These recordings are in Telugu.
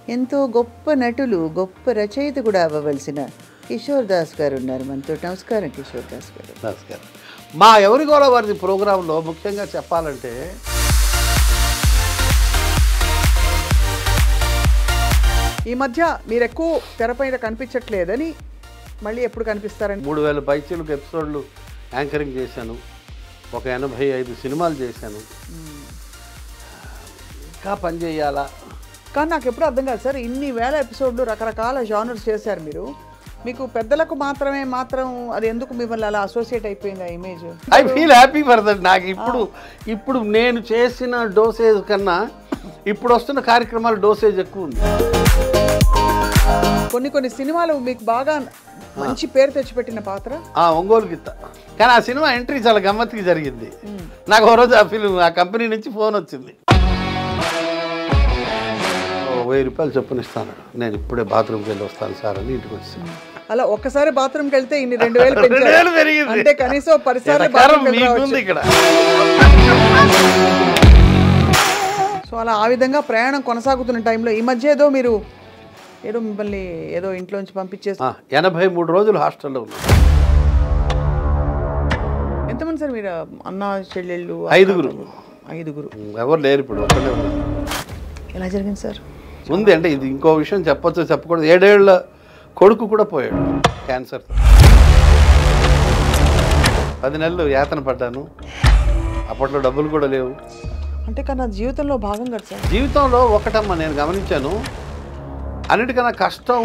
ఎంతో గొప్ప నటులు, గొప్ప రచయిత కూడా అవ్వవలసిన కిషోర్ దాస్ గారు ఉన్నారు మనతో. నమస్కారం కిషోర్ దాస్ గారు. నమస్కారం. మా ఎవరి గోల వారి ప్రోగ్రాంలో ముఖ్యంగా చెప్పాలంటే ఈ మధ్య మీరు ఎక్కువ తెరపైన కనిపించట్లేదని, మళ్ళీ ఎప్పుడు కనిపిస్తారని? 3000 పైచీలకు ఎపిసోడ్లు యాంకరింగ్ చేశాను, ఒక 85 సినిమాలు చేశాను. ఇంకా పని చేయాలా కానీ నాకు ఎప్పుడు అర్థం కాదు సార్, ఇన్ని వేల ఎపిసోడ్లు రకరకాల జానర్స్ చేశారు మీరు. మీకు పెద్దలకు మాత్రం అది ఎందుకు మిమ్మల్ని అలా అసోసియేట్ అయిపోయింది ఆ image? I feel happy for that. నాకు ఇప్పుడు నేను చేసిన డోసేజ్ కన్నా ఇప్పుడు వస్తున్న కార్యక్రమాల డోసేజ్ ఎక్కువ ఉంది. కొన్ని సినిమాలు మీకు బాగా మంచి పేరు తెచ్చిపెట్టిన పాత్ర ఒంగోలు గిత్త. కానీ ఆ సినిమా ఎంట్రీ చాలా గమ్మత్తుగా జరిగింది. నాకు ఓ రోజు ఆ కంపెనీ నుంచి ఫోన్ వచ్చింది, 1000 రూపాయలు చొప్పున ఇస్తాను, నేను ఇప్పుడే బాత్రూమ్కి వెళ్ళి వస్తాను సార్ అని ఇంటికి వచ్చాను. అలా ఒక్కసారి బాత్రూమ్కి వెళ్తే ఇన్ని 2000 పెరిగింది. అంటే కనీసం 10 సార్లు ఇక్కడ. సో అలా ఆ విధంగా ప్రయాణం కొనసాగుతున్న టైంలో ఈ మధ్య ఏదో మిమ్మల్ని ఇంట్లోంచి పంపించేసి 83 రోజులు హాస్టల్లో ఉన్నాను. ఎంతమంది సార్ మీరు? అన్న చెల్లెళ్ళు? 5గురు. ఎవరు లేరు ఇప్పుడు, ఒక్కడే ఉన్నారు. ఎలా జరిగింది సార్? ఉంది అంటే ఇది ఇంకో విషయం చెప్పొచ్చు చెప్పకూడదు. 7 ఏళ్ల కొడుకు కూడా పోయాడు క్యాన్సర్తో. 10 నెలలు యాతన పడ్డాను. అప్పట్లో డబ్బులు కూడా లేవు. అంటే కన్నా జీవితంలో భాగం కదా సార్. జీవితంలో ఒకటమ్మా నేను గమనించాను, అన్నిటికన్నా కష్టం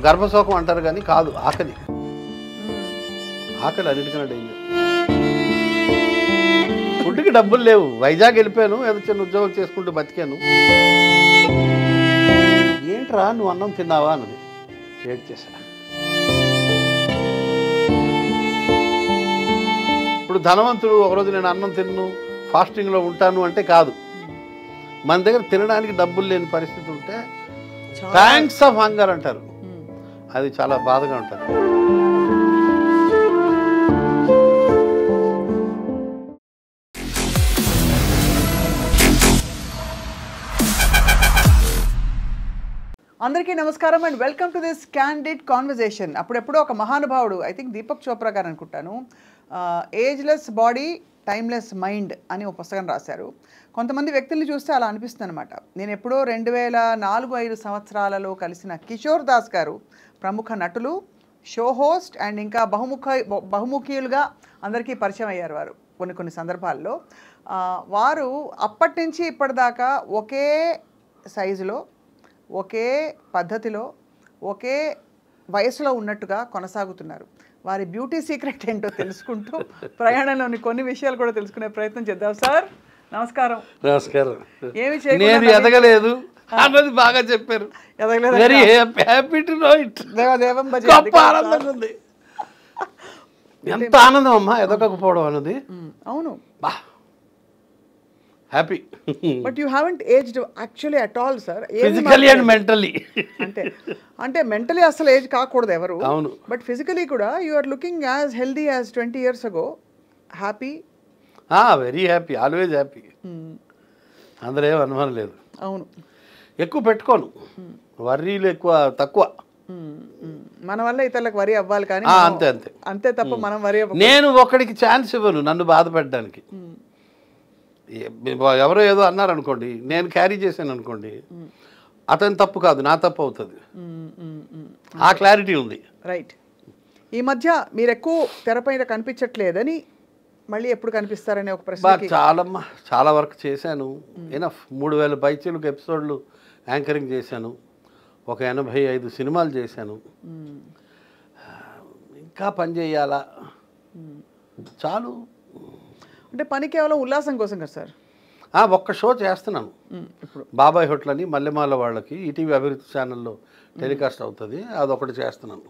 గర్భశోకం అంటారు కానీ కాదు, ఆకలి అన్నిటికన్నా డేంజర్. ఫుడ్కి డబ్బులు లేవు, వైజాగ్ వెళ్ళిపోయాను, ఏదో చిన్న ఉద్యోగం చేసుకుంటూ బతికాను. ఏంట్రా నువ్వు అన్నం తిన్నావా అన్నది, ఏడ్ చేశా. ఇప్పుడు ధనవంతుడు ఒకరోజు నేను అన్నం తిన్ను ఫాస్టింగ్లో ఉంటాను అంటే కాదు. మన దగ్గర తినడానికి డబ్బులు లేని పరిస్థితి ఉంటే థ్యాంక్స్ ఆఫ్ హంగర్ అంటారు, అది చాలా బాధగా ఉంటుంది. అందరికీ నమస్కారం and welcome to this candid conversation. అప్పుడెప్పుడో ఒక మహానుభావుడు, ఐ థింక్ దీపక్ చోప్రా గారు అనుకుంటాను, ఏజ్లెస్ బాడీ టైమ్లెస్ మైండ్ అని ఒక పుస్తకం రాశారు. కొంతమంది వ్యక్తుల్ని చూస్తే అలా అనిపిస్తుంది అనమాట. నేను ఎప్పుడో 2004-5 సంవత్సరాలలో కలిసిన కిషోర్ దాస్ గారు ప్రముఖ నటులు, షో హోస్ట్ అండ్ ఇంకా బహుముఖీయులుగా అందరికీ పరిచయం అయ్యారు వారు కొన్ని సందర్భాల్లో. వారు అప్పటి నుంచి ఇప్పటిదాకా ఒకే సైజులో, ఒకే పద్ధతిలో, ఒకే వయసులో ఉన్నట్టుగా కొనసాగుతున్నారు. వారి బ్యూటీ సీక్రెట్ ఏంటో తెలుసుకుంటూ ప్రయాణంలోని కొన్ని విషయాలు కూడా తెలుసుకునే ప్రయత్నం చేద్దాం. సార్ నమస్కారం. నమస్కారం. ఏమి నేను ఎదగలేదు అన్నది బాగా చెప్పారు. Very happy to know it. ఆనందంగా ఉంది. ఎంత ఆనందం అమ్మా ఎదగకపోవడం అన్నది. అవును, happy. But you haven't aged actually at all sir. Physically and mentally. అంటే మెంటలీ అసలు ఏజ్ కాకూడదు ఎవరు. అవును. బట్ ఫిజికలీ కూడా you are looking as healthy as 20 years ago. Happy, very happy, always happy. అందులో ఏం అనుమానం లేదు. అవును. ఎక్కువ పెట్టుకోను, వర్రీలు తక్కువ. మన వల్ల ఇతరులకు వరి అవ్వాలి కానీ అంతే తప్ప మనం వరి అవ్వాలి. నేను ఒకడికి ఛాన్స్ ఇవ్వను నన్ను బాధ పెట్టడానికి. ఎవరో ఏదో అన్నారనుకోండి, నేను క్యారీ చేశాను అనుకోండి, అతని తప్పు కాదు, నా తప్పు అవుతుంది. ఆ క్లారిటీ ఉంది. రైట్. ఈ మధ్య మీరు ఎక్కువ తెరపైన కనిపించట్లేదని, మళ్ళీ ఎప్పుడు కనిపిస్తారనే ఒక ప్రశ్న. చాలా వర్క్ చేశాను. ఎనఫ్ 3000 పైచీలకు ఎపిసోడ్లు యాంకరింగ్ చేశాను, ఒక 85 సినిమాలు చేశాను. ఇంకా పని చేయాలా చాలు. అంటే పని కేవలం ఉల్లాసం కోసం కదా సార్? ఒక్క షో చేస్తున్నాను ఇప్పుడు, బాబాయ్ హోటల్ అని మల్లెమాల వాళ్ళకి ఈటీవీ అభివృద్ధి ఛానల్లో టెలికాస్ట్ అవుతుంది, అదొకటి చేస్తున్నాను.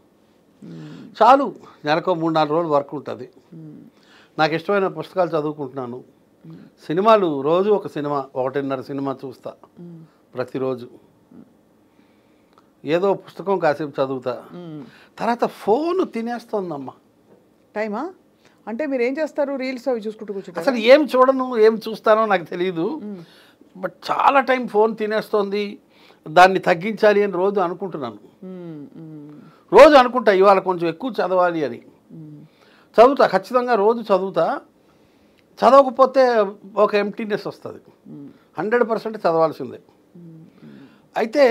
చాలు, నెలకు 3-4 రోజులు వర్క్ ఉంటుంది. నాకు ఇష్టమైన పుస్తకాలు చదువుకుంటున్నాను. సినిమాలు రోజు ఒక సినిమా, 1.5 సినిమా చూస్తా ప్రతిరోజు. ఏదో పుస్తకం కాసేపు చదువుతా, తర్వాత ఫోన్ తినేస్తుందమ్మా టైమా. అంటే మీరు ఏం చేస్తారు? రీల్స్ అవి చూసుకుంటూ కూర్చుంటారు? అసలు ఏం చూడను, ఏం చూస్తానో నాకు తెలియదు. బట్ చాలా టైం ఫోన్ తినేస్తుంది. దాన్ని తగ్గించాలి అని రోజు అనుకుంటున్నాను. రోజు అనుకుంటా ఇవాళ కొంచెం ఎక్కువ చదవాలి అని. చదువుతా, ఖచ్చితంగా రోజు చదువుతా. చదవకపోతే ఒక ఎంప్టీనెస్ వస్తుంది. 100% చదవాల్సిందే. అయితే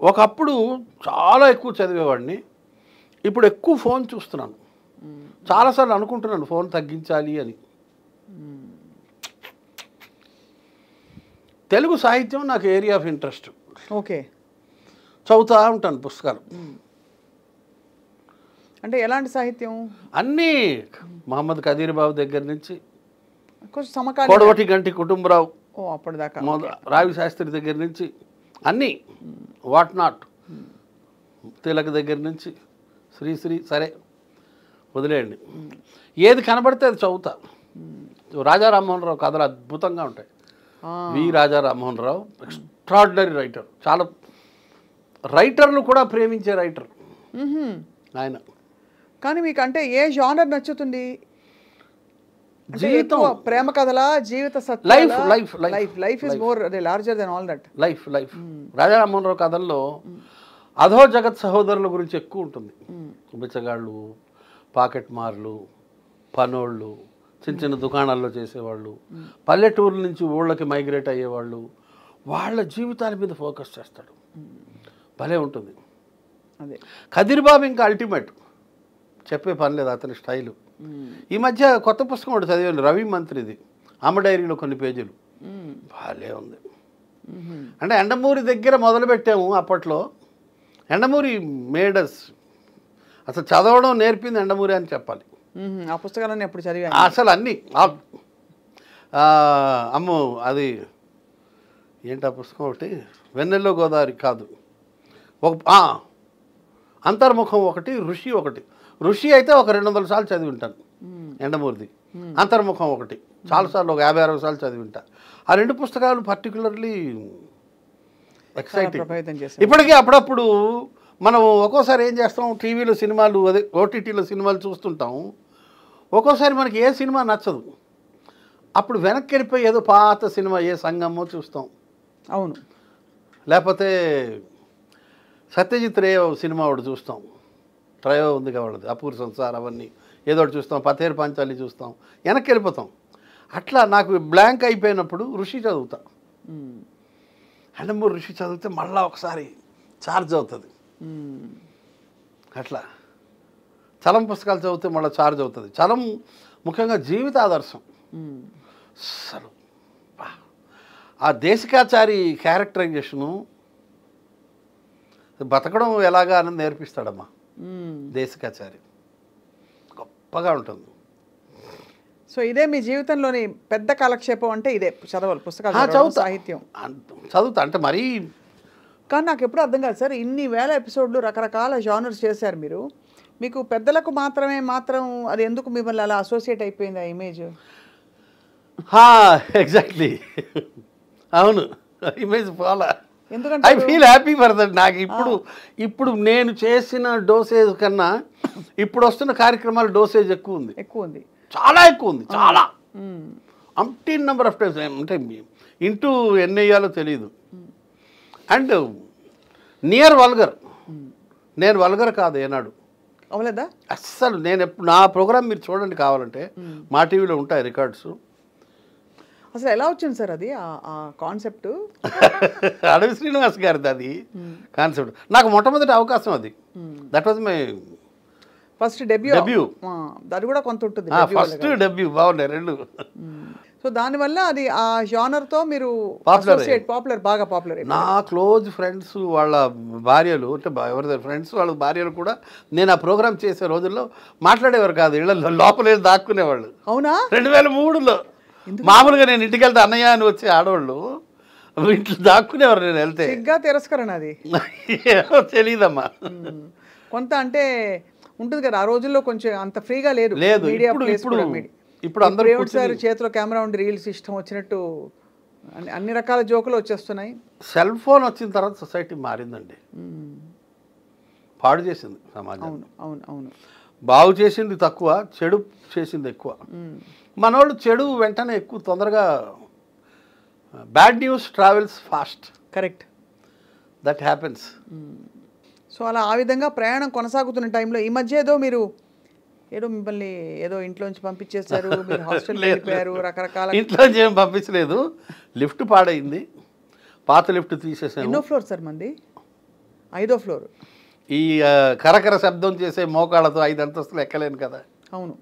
ఒకప్పుడు చాలా ఎక్కువ చదివేవాడిని, ఇప్పుడు ఎక్కువ ఫోన్ చూస్తున్నాను. చాలాసార్లు అనుకుంటున్నాను ఫోన్ తగ్గించాలి అని. తెలుగు సాహిత్యం నాకు ఏరియా ఆఫ్ ఇంట్రెస్ట్. ఓకే. చదువుతూ ఉంటాను పుస్తకాలు. అంటే ఎలాంటి సాహిత్యం? అన్నీ మహమ్మద్ కదీర్ బాబు దగ్గర నుంచి కొంచెం సమకాలీన. కొడవటి గంటి కుటుంబరావు, అప్పటిదాకా రావి శాస్త్రి దగ్గర నుంచి అన్నీ, వాట్ నాట్ తిలక్ దగ్గర నుంచి శ్రీశ్రీ, సరే వదిలేయండి. ఏది కనబడితే అది చదువుతా. రాజా రామ్మోహన్ రావు కథలు అద్భుతంగా ఉంటాయి. వి రాజా రామ్మోహన్ రావు ఎక్స్ట్రాడినరీ రైటర్. చాలా రైటర్లు కూడా ప్రేమించే రైటర్ ఆయన. కానీ మీకు అంటే ఏ జానర్ నచ్చుతుంది? జీవితం, ప్రేమ కథల, జీవిత సత్యాల? Life life life life is more larger than all that. Life life Raja Rammohan Rao కథల్లో అధో జగత్ సహోదరుల గురించి ఎక్కువ ఉంటుంది. బిచ్చగాళ్ళు, పాకెట్ మార్లు, పనోళ్ళు, చిన్న చిన్న దుకాణాల్లో చేసేవాళ్ళు, పల్లెటూరు నుంచి ఊళ్ళకి మైగ్రేట్ అయ్యేవాళ్ళు, వాళ్ళ జీవితాల మీద ఫోకస్ చేస్తాడు. భలే ఉంటుంది. అదే కదీర్ బాబు ఇంకా అల్టిమేట్, చెప్పే పని లేదు అతని స్టైలు. ఈ మధ్య కొత్త పుస్తకం ఒకటి చదివాను, రవి మంత్రిది, అమ్మ డైరీలో కొన్ని పేజీలు. భలే ఉంది. అంటే ఎండమూరి దగ్గర మొదలుపెట్టాము అప్పట్లో. ఎండమూరి మేడస్, అసలు చదవడం నేర్పింది ఎండమూరి అని చెప్పాలి. ఆ పుస్తకాలన్నీ ఎప్పుడు చదివా? అసలు అన్నీ అమ్మో, అది ఏంటి ఆ పుస్తకం ఒకటి, వెన్నెల్లో గోదావరి కాదు, ఒక అంతర్ముఖం ఒకటి, ఋషి ఒకటి. ఋషి అయితే ఒక 200 సార్లు చదివి ఉంటాను ఎండమూరిది. అంతర్ముఖం ఒకటి చాలాసార్లు, ఒక 50-60 సార్లు చదివి ఉంటా. ఆ 2 పుస్తకాలు పర్టికులర్లీ ఎక్సైటింగ్. ఇప్పటికీ అప్పుడప్పుడు మనం ఒక్కోసారి ఏం చేస్తాం, టీవీలో సినిమాలు, అదే ఓటీటీలో సినిమాలు చూస్తుంటాం. ఒక్కోసారి మనకి ఏ సినిమా నచ్చదు, అప్పుడు వెనక్కి వెళ్ళిపోయి ఏదో పాత సినిమా, ఏ సంగమో చూస్తాం. అవును. లేకపోతే సత్యజిత్ రే సినిమా ఒకటి చూస్తాం, ట్రయో ఉంది కాబట్టి, అపూర్ సంసార్, అవన్నీ ఏదో ఒకటి చూస్తాం, పతేరు పాంచాలి చూస్తాం, వెనక్కి వెళ్ళిపోతాం. అట్లా నాకు బ్లాంక్ అయిపోయినప్పుడు ఋషి చదువుతా. ఎండమూరి ఋషి చదివితే మళ్ళీ ఒకసారి ఛార్జ్ అవుతుంది. అట్లా చలం పుస్తకాలు చదివితే మళ్ళీ ఛార్జ్ అవుతుంది. చలం ముఖ్యంగా జీవిత ఆదర్శం. అసలు ఆ దేశికాచారి క్యారెక్టరైజేషను, బతకడం ఎలాగా అని నేర్పిస్తాడమ్మా దేశికాచారి. గొప్పగా ఉంటుంది. సో ఇదే మీ జీవితంలోని పెద్ద కాలక్షేపం అంటే ఇదే, చదవాలి పుస్తకాలు, చదువుతా, సాహిత్యం చదువుతా. అంటే మరీ, కానీ నాకు ఎప్పుడు అర్థం కాదు సార్, ఇన్ని వేల ఎపిసోడ్లు రకరకాల జానర్స్ చేశారు మీరు. మీకు పెద్దలకు మాత్రం అది ఎందుకు మిమ్మల్ని అలా అసోసియేట్ అయిపోయింది ఆ ఇమేజ్? ఎగ్జాక్ట్లీ, అవును, ఇమేజ్ ఫాలో. ఎందుకంటే I feel happy for that. నాకు ఇప్పుడు నేను చేసిన డోసేజ్ కన్నా ఇప్పుడు వస్తున్న కార్యక్రమాల డోసేజ్ ఎక్కువ ఉంది, చాలా ఎక్కువ ఉంది, చాలా అంటీన్ నెంబర్ ఆఫ్ టైమ్స్. అంటే ఇంటూ ఎన్ని వేయాలో తెలియదు. అండ్ నియర్ వల్గర్, నేను వల్గర్ కాదు ఏనాడు, అవలేదా అస్సలు. నేను ఎప్పుడు నా ప్రోగ్రామ్ మీరు చూడండి కావాలంటే, మా టీవీలో ఉంటాయి రికార్డ్స్. అసలు ఎలా వచ్చింది సార్ అది ఆ కాన్సెప్ట్? అడవి శ్రీనివాస్ గారిది అది కాన్సెప్ట్. నాకు మొట్టమొదటి అవకాశం అది. That was my first debut. అది కూడా కొంత ఉంటుంది, ఫస్ట్ డెబ్యూ. బాగున్నాయి రెండు. సో దానివల్ల అది ఆ జానర్తో మీరు పాపులర్, బాగా పాపులర్. నా క్లోజ్ ఫ్రెండ్స్ వాళ్ళ భార్యలు, అంటే ఎవరి ఫ్రెండ్స్ వాళ్ళ భార్యలు కూడా నేను ఆ ప్రోగ్రామ్ చేసే రోజుల్లో మాట్లాడేవారు కాదు, ఇళ్ళల్లో లోపల దాక్కునేవాళ్ళు. అవునా? 2003లో మామూలుగా నేను ఇంటికి వెళ్తే అన్నయ్య అని వచ్చే ఆడవాళ్ళు ఇంట్లో దాక్కునేవారు. నేను వెళ్తే తిరస్కరణ అది తెలియదమ్మా. కొంత అంటే ఉంటుంది కదా ఆ రోజుల్లో, కొంచెం అంత ఫ్రీగా లేదు. ఇప్పుడు అందరూ సార్ చేతిలో కెమెరా ఉండి రీల్స్ ఇష్టం వచ్చినట్టు అన్ని రకాల జోకులు వచ్చేస్తున్నాయి. సెల్ ఫోన్ వచ్చిన తర్వాత సొసైటీ మారిందండి, పాడు చేసింది సమాజం. అవును. బాగు చేసింది తక్కువ, చెడు చేసింది ఎక్కువ. మనోళ్ళు చెడు వెంటనే ఎక్కువ తొందరగా, bad news travels fast. Correct. That happens. So అలా ఆ విధంగా ప్రయాణం కొనసాగుతున్న టైంలో ఈ మధ్య ఏదో మిమ్మల్ని ఏదో ఇంట్లోంచి పంపించేశారు, మీరు హాస్టల్ వెళ్ళిపోయారు, రకరకాల. ఇంట్లోంచి ఏం పంపించలేదు, లిఫ్ట్ పాడైంది, పాత లిఫ్ట్ తీసేసాను. ఎన్నో ఫ్లోర్ సార్ మంది? 5వ ఫ్లోర్. ఈ కరకర శబ్దం చేసే మోకాళ్ళతో 5 అంతస్తులు ఎక్కలేను కదా. అవును,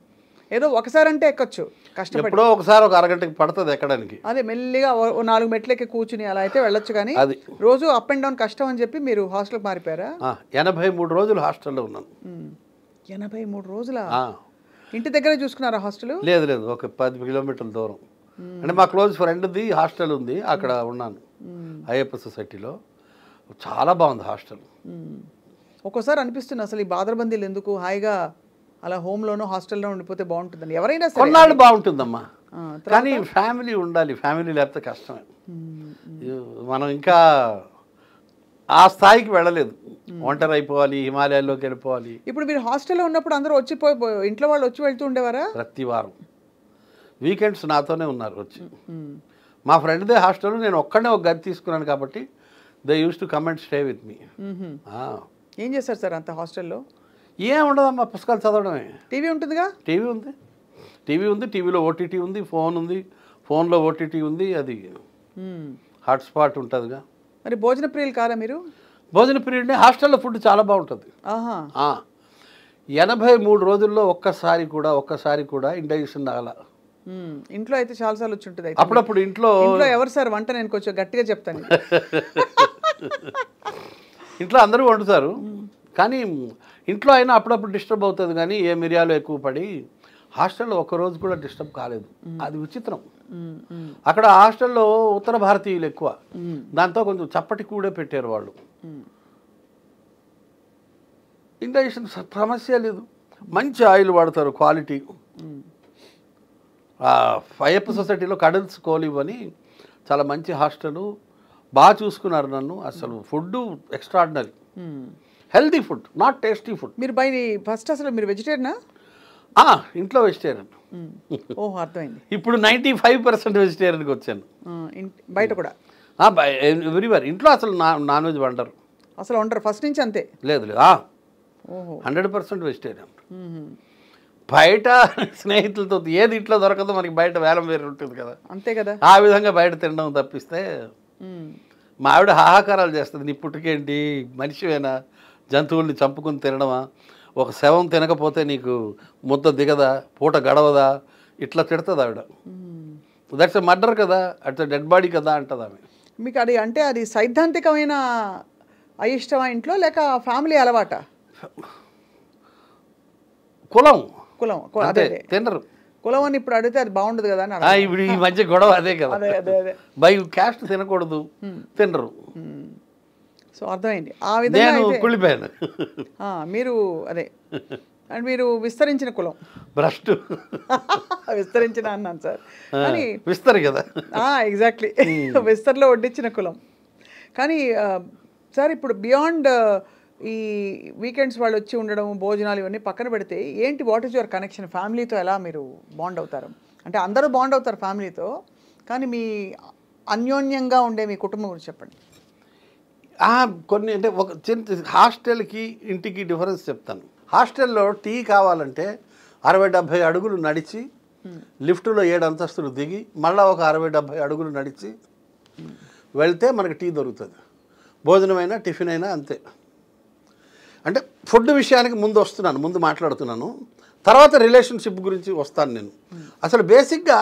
ఏదో ఒకసారి అంటే ఎక్కొచ్చు, కష్టపడి. ఎప్పుడో ఒకసారి ఒక అరగంటకి పడుతుంది ఎక్కడానికి. అదే మెల్లిగా 4 మెట్లకి కూర్చుని అలా అయితే వెళ్ళొచ్చు, కానీ అది రోజు అప్ అండ్ డౌన్ కష్టం అని చెప్పి మీరు హాస్టల్కి మారిపోయారా? 83 రోజులు హాస్టల్లో ఉన్నాను. 83 రోజుల? ఇంటి దగ్గర చూసుకున్నారా హాస్టల్? లేదు లేదు, ఒక 10 కిలోమీటర్ల దూరం. అంటే మా క్లోజ్ ఫ్రెండ్ది హాస్టల్ ఉంది, అక్కడ ఉన్నాను అయ్యప్ప సొసైటీలో. చాలా బాగుంది హాస్టల్. ఒక్కోసారి అనిపిస్తుంది అసలు ఈ బాదరబందీలు ఎందుకు, హాయిగా అలా హోమ్లోనో హాస్టల్లో ఉండిపోతే బాగుంటుందని. ఎవరైనా సరే కొన్నాళ్ళు బాగుంటుందమ్మా, కానీ ఫ్యామిలీ ఉండాలి. ఫ్యామిలీ లేకపోతే కష్టమే. మనం ఇంకా ఆ స్థాయికి వెళ్ళలేదు, ఒంటరి అయిపోవాలి, హిమాలయాల్లోకి వెళ్ళిపోవాలి. ఇప్పుడు మీరు హాస్టల్లో ఉన్నప్పుడు అందరూ ఇంట్లో వాళ్ళు వచ్చి వెళ్తూ ఉండేవారా? ప్రతి వారం వీకెండ్స్ నాతోనే ఉన్నారు వచ్చి. మా ఫ్రెండ్దే హాస్టల్, నేను ఒక్కడనే ఒక గది తీసుకున్నాను కాబట్టి they use to come and stay with me. ఏం చేస్తారు సార్ అంత హాస్టల్లో? ఏం ఉండదమ్మా, పుస్తకాలు చదవడమే. టీవీ ఉంటుందిగా? టీవీ ఉంది, టీవీలో ఓటీటీ ఉంది, ఫోన్ ఉంది, ఫోన్లో ఓటీటీ ఉంది, అది హాట్స్పాట్ ఉంటుందిగా. మరి భోజన ప్రియులు కాదా మీరు? భోజన ప్రియుడిని. హాస్టల్లో ఫుడ్ చాలా బాగుంటుంది. 83 రోజుల్లో ఒక్కసారి కూడా ఇండైజెషన్ రాల. ఇంట్లో అయితే చాలాసార్లు వచ్చి ఉంటుంది. అప్పుడప్పుడు ఇంట్లో ఎవరు సార్ వంట? నేను కొంచెం గట్టిగా చెప్తాను. ఇంట్లో అందరూ వండుతారు, కానీ ఇంట్లో అయినా అప్పుడప్పుడు డిస్టర్బ్ అవుతుంది. కానీ ఏ మిరియాలు ఎక్కువ పడి హాస్టల్లో ఒక్కరోజు కూడా డిస్టర్బ్ కాలేదు. అది విచిత్రం. అక్కడ హాస్టల్లో ఉత్తర భారతీయులు ఎక్కువ, దాంతో కొంచెం చప్పటి కూడా పెట్టారు వాళ్ళు. ఇండైజెషన్ సమస్య లేదు, మంచి ఆయిల్ వాడతారు, క్వాలిటీ. అయ్యప్ప సొసైటీలో కడల్స్ కోలివ్ అని చాలా మంచి హాస్టల్, బాగా చూసుకున్నారు నన్ను. అసలు food extraordinary, healthy food, not tasty food. మీరు ఫస్ట్ అసలు మీరు వెజిటేరియనా? ఇంట్లో వెజిటేరియన్. ఓహో, అర్థమైంది. ఇప్పుడు 95% వెజిటేరియన్కి వచ్చాను. బయట కూడా? ఎవ్రీవేర్. ఇంట్లో అసలు నాన్ వెజ్ వండరు, అసలు వండరు ఫస్ట్ నుంచి? అంతే? లేదు లేదు, 100% వెజిటేరియన్. బయట స్నేహితులతో ఏది ఇంట్లో దొరకదో మనకి బయట వేలం వేరు ఉంటుంది కదా. అంతే కదా. ఆ విధంగా బయట తినడం తప్పిస్తే మా ఆవిడ హాహాకారాలు చేస్తుంది. నీ పుట్టుకేంటి, మనిషివేనా, జంతువుల్ని చంపుకొని తినడమా, ఒక శవం తినకపోతే నీకు ముద్ద దిగదా, పూట గడవదా, ఇట్లా తిడుతుంది ఆవిడ. దట్స్ ఎ మర్డర్ కదా, అట్స్ డెడ్ బాడీ కదా అంటది ఆమె. మీకు అది అంటే అది సైద్ధాంతికమైన అయిష్టమా ఇంట్లో, లేక ఫ్యామిలీ అలవాట? కులం అదే తినరు. కులం అని ఇప్పుడు అడిగితే అది బాగుండదు కదా అని. ఇప్పుడు ఈ మధ్య గొడవ అదే కదా, బై క్యాస్ట్ తినకూడదు, తినరు. సో అర్థమైంది. ఆ విధంగా కుళ్ళిపోయాను. మీరు అదే అండ్ మీరు విస్తరించిన కులం. భ్రష్టు విస్తరించిన అన్నాను సార్, కానీ విస్తరి కదా. ఎగ్జాక్ట్లీ, విస్తర్లో వడ్డించిన కులం. కానీ సార్ ఇప్పుడు బియాండ్ ఈ వీకెండ్స్ వాళ్ళు వచ్చి ఉండడం, భోజనాలు ఇవన్నీ పక్కన పెడితే ఏంటి, వాట్ ఈజ్ యువర్ కనెక్షన్? ఫ్యామిలీతో ఎలా మీరు బాండ్ అవుతారు? అంటే అందరూ బాండ్ అవుతారు ఫ్యామిలీతో, కానీ మీ అన్యోన్యంగా ఉండే మీ కుటుంబం గురించి చెప్పండి. కొన్ని అంటే ఒక చిన్న హాస్టల్కి ఇంటికి డిఫరెన్స్ చెప్తాను. హాస్టల్లో టీ కావాలంటే 60-70 అడుగులు నడిచి, లిఫ్ట్లో 7 అంతస్తులు దిగి, మళ్ళీ ఒక 60-70 అడుగులు నడిచి వెళ్తే మనకి టీ దొరుకుతుంది. భోజనమైనా టిఫిన్ అయినా అంతే. అంటే ఫుడ్ విషయానికి ముందు మాట్లాడుతున్నాను, తర్వాత రిలేషన్షిప్ గురించి వస్తాను నేను. అసలు బేసిక్గా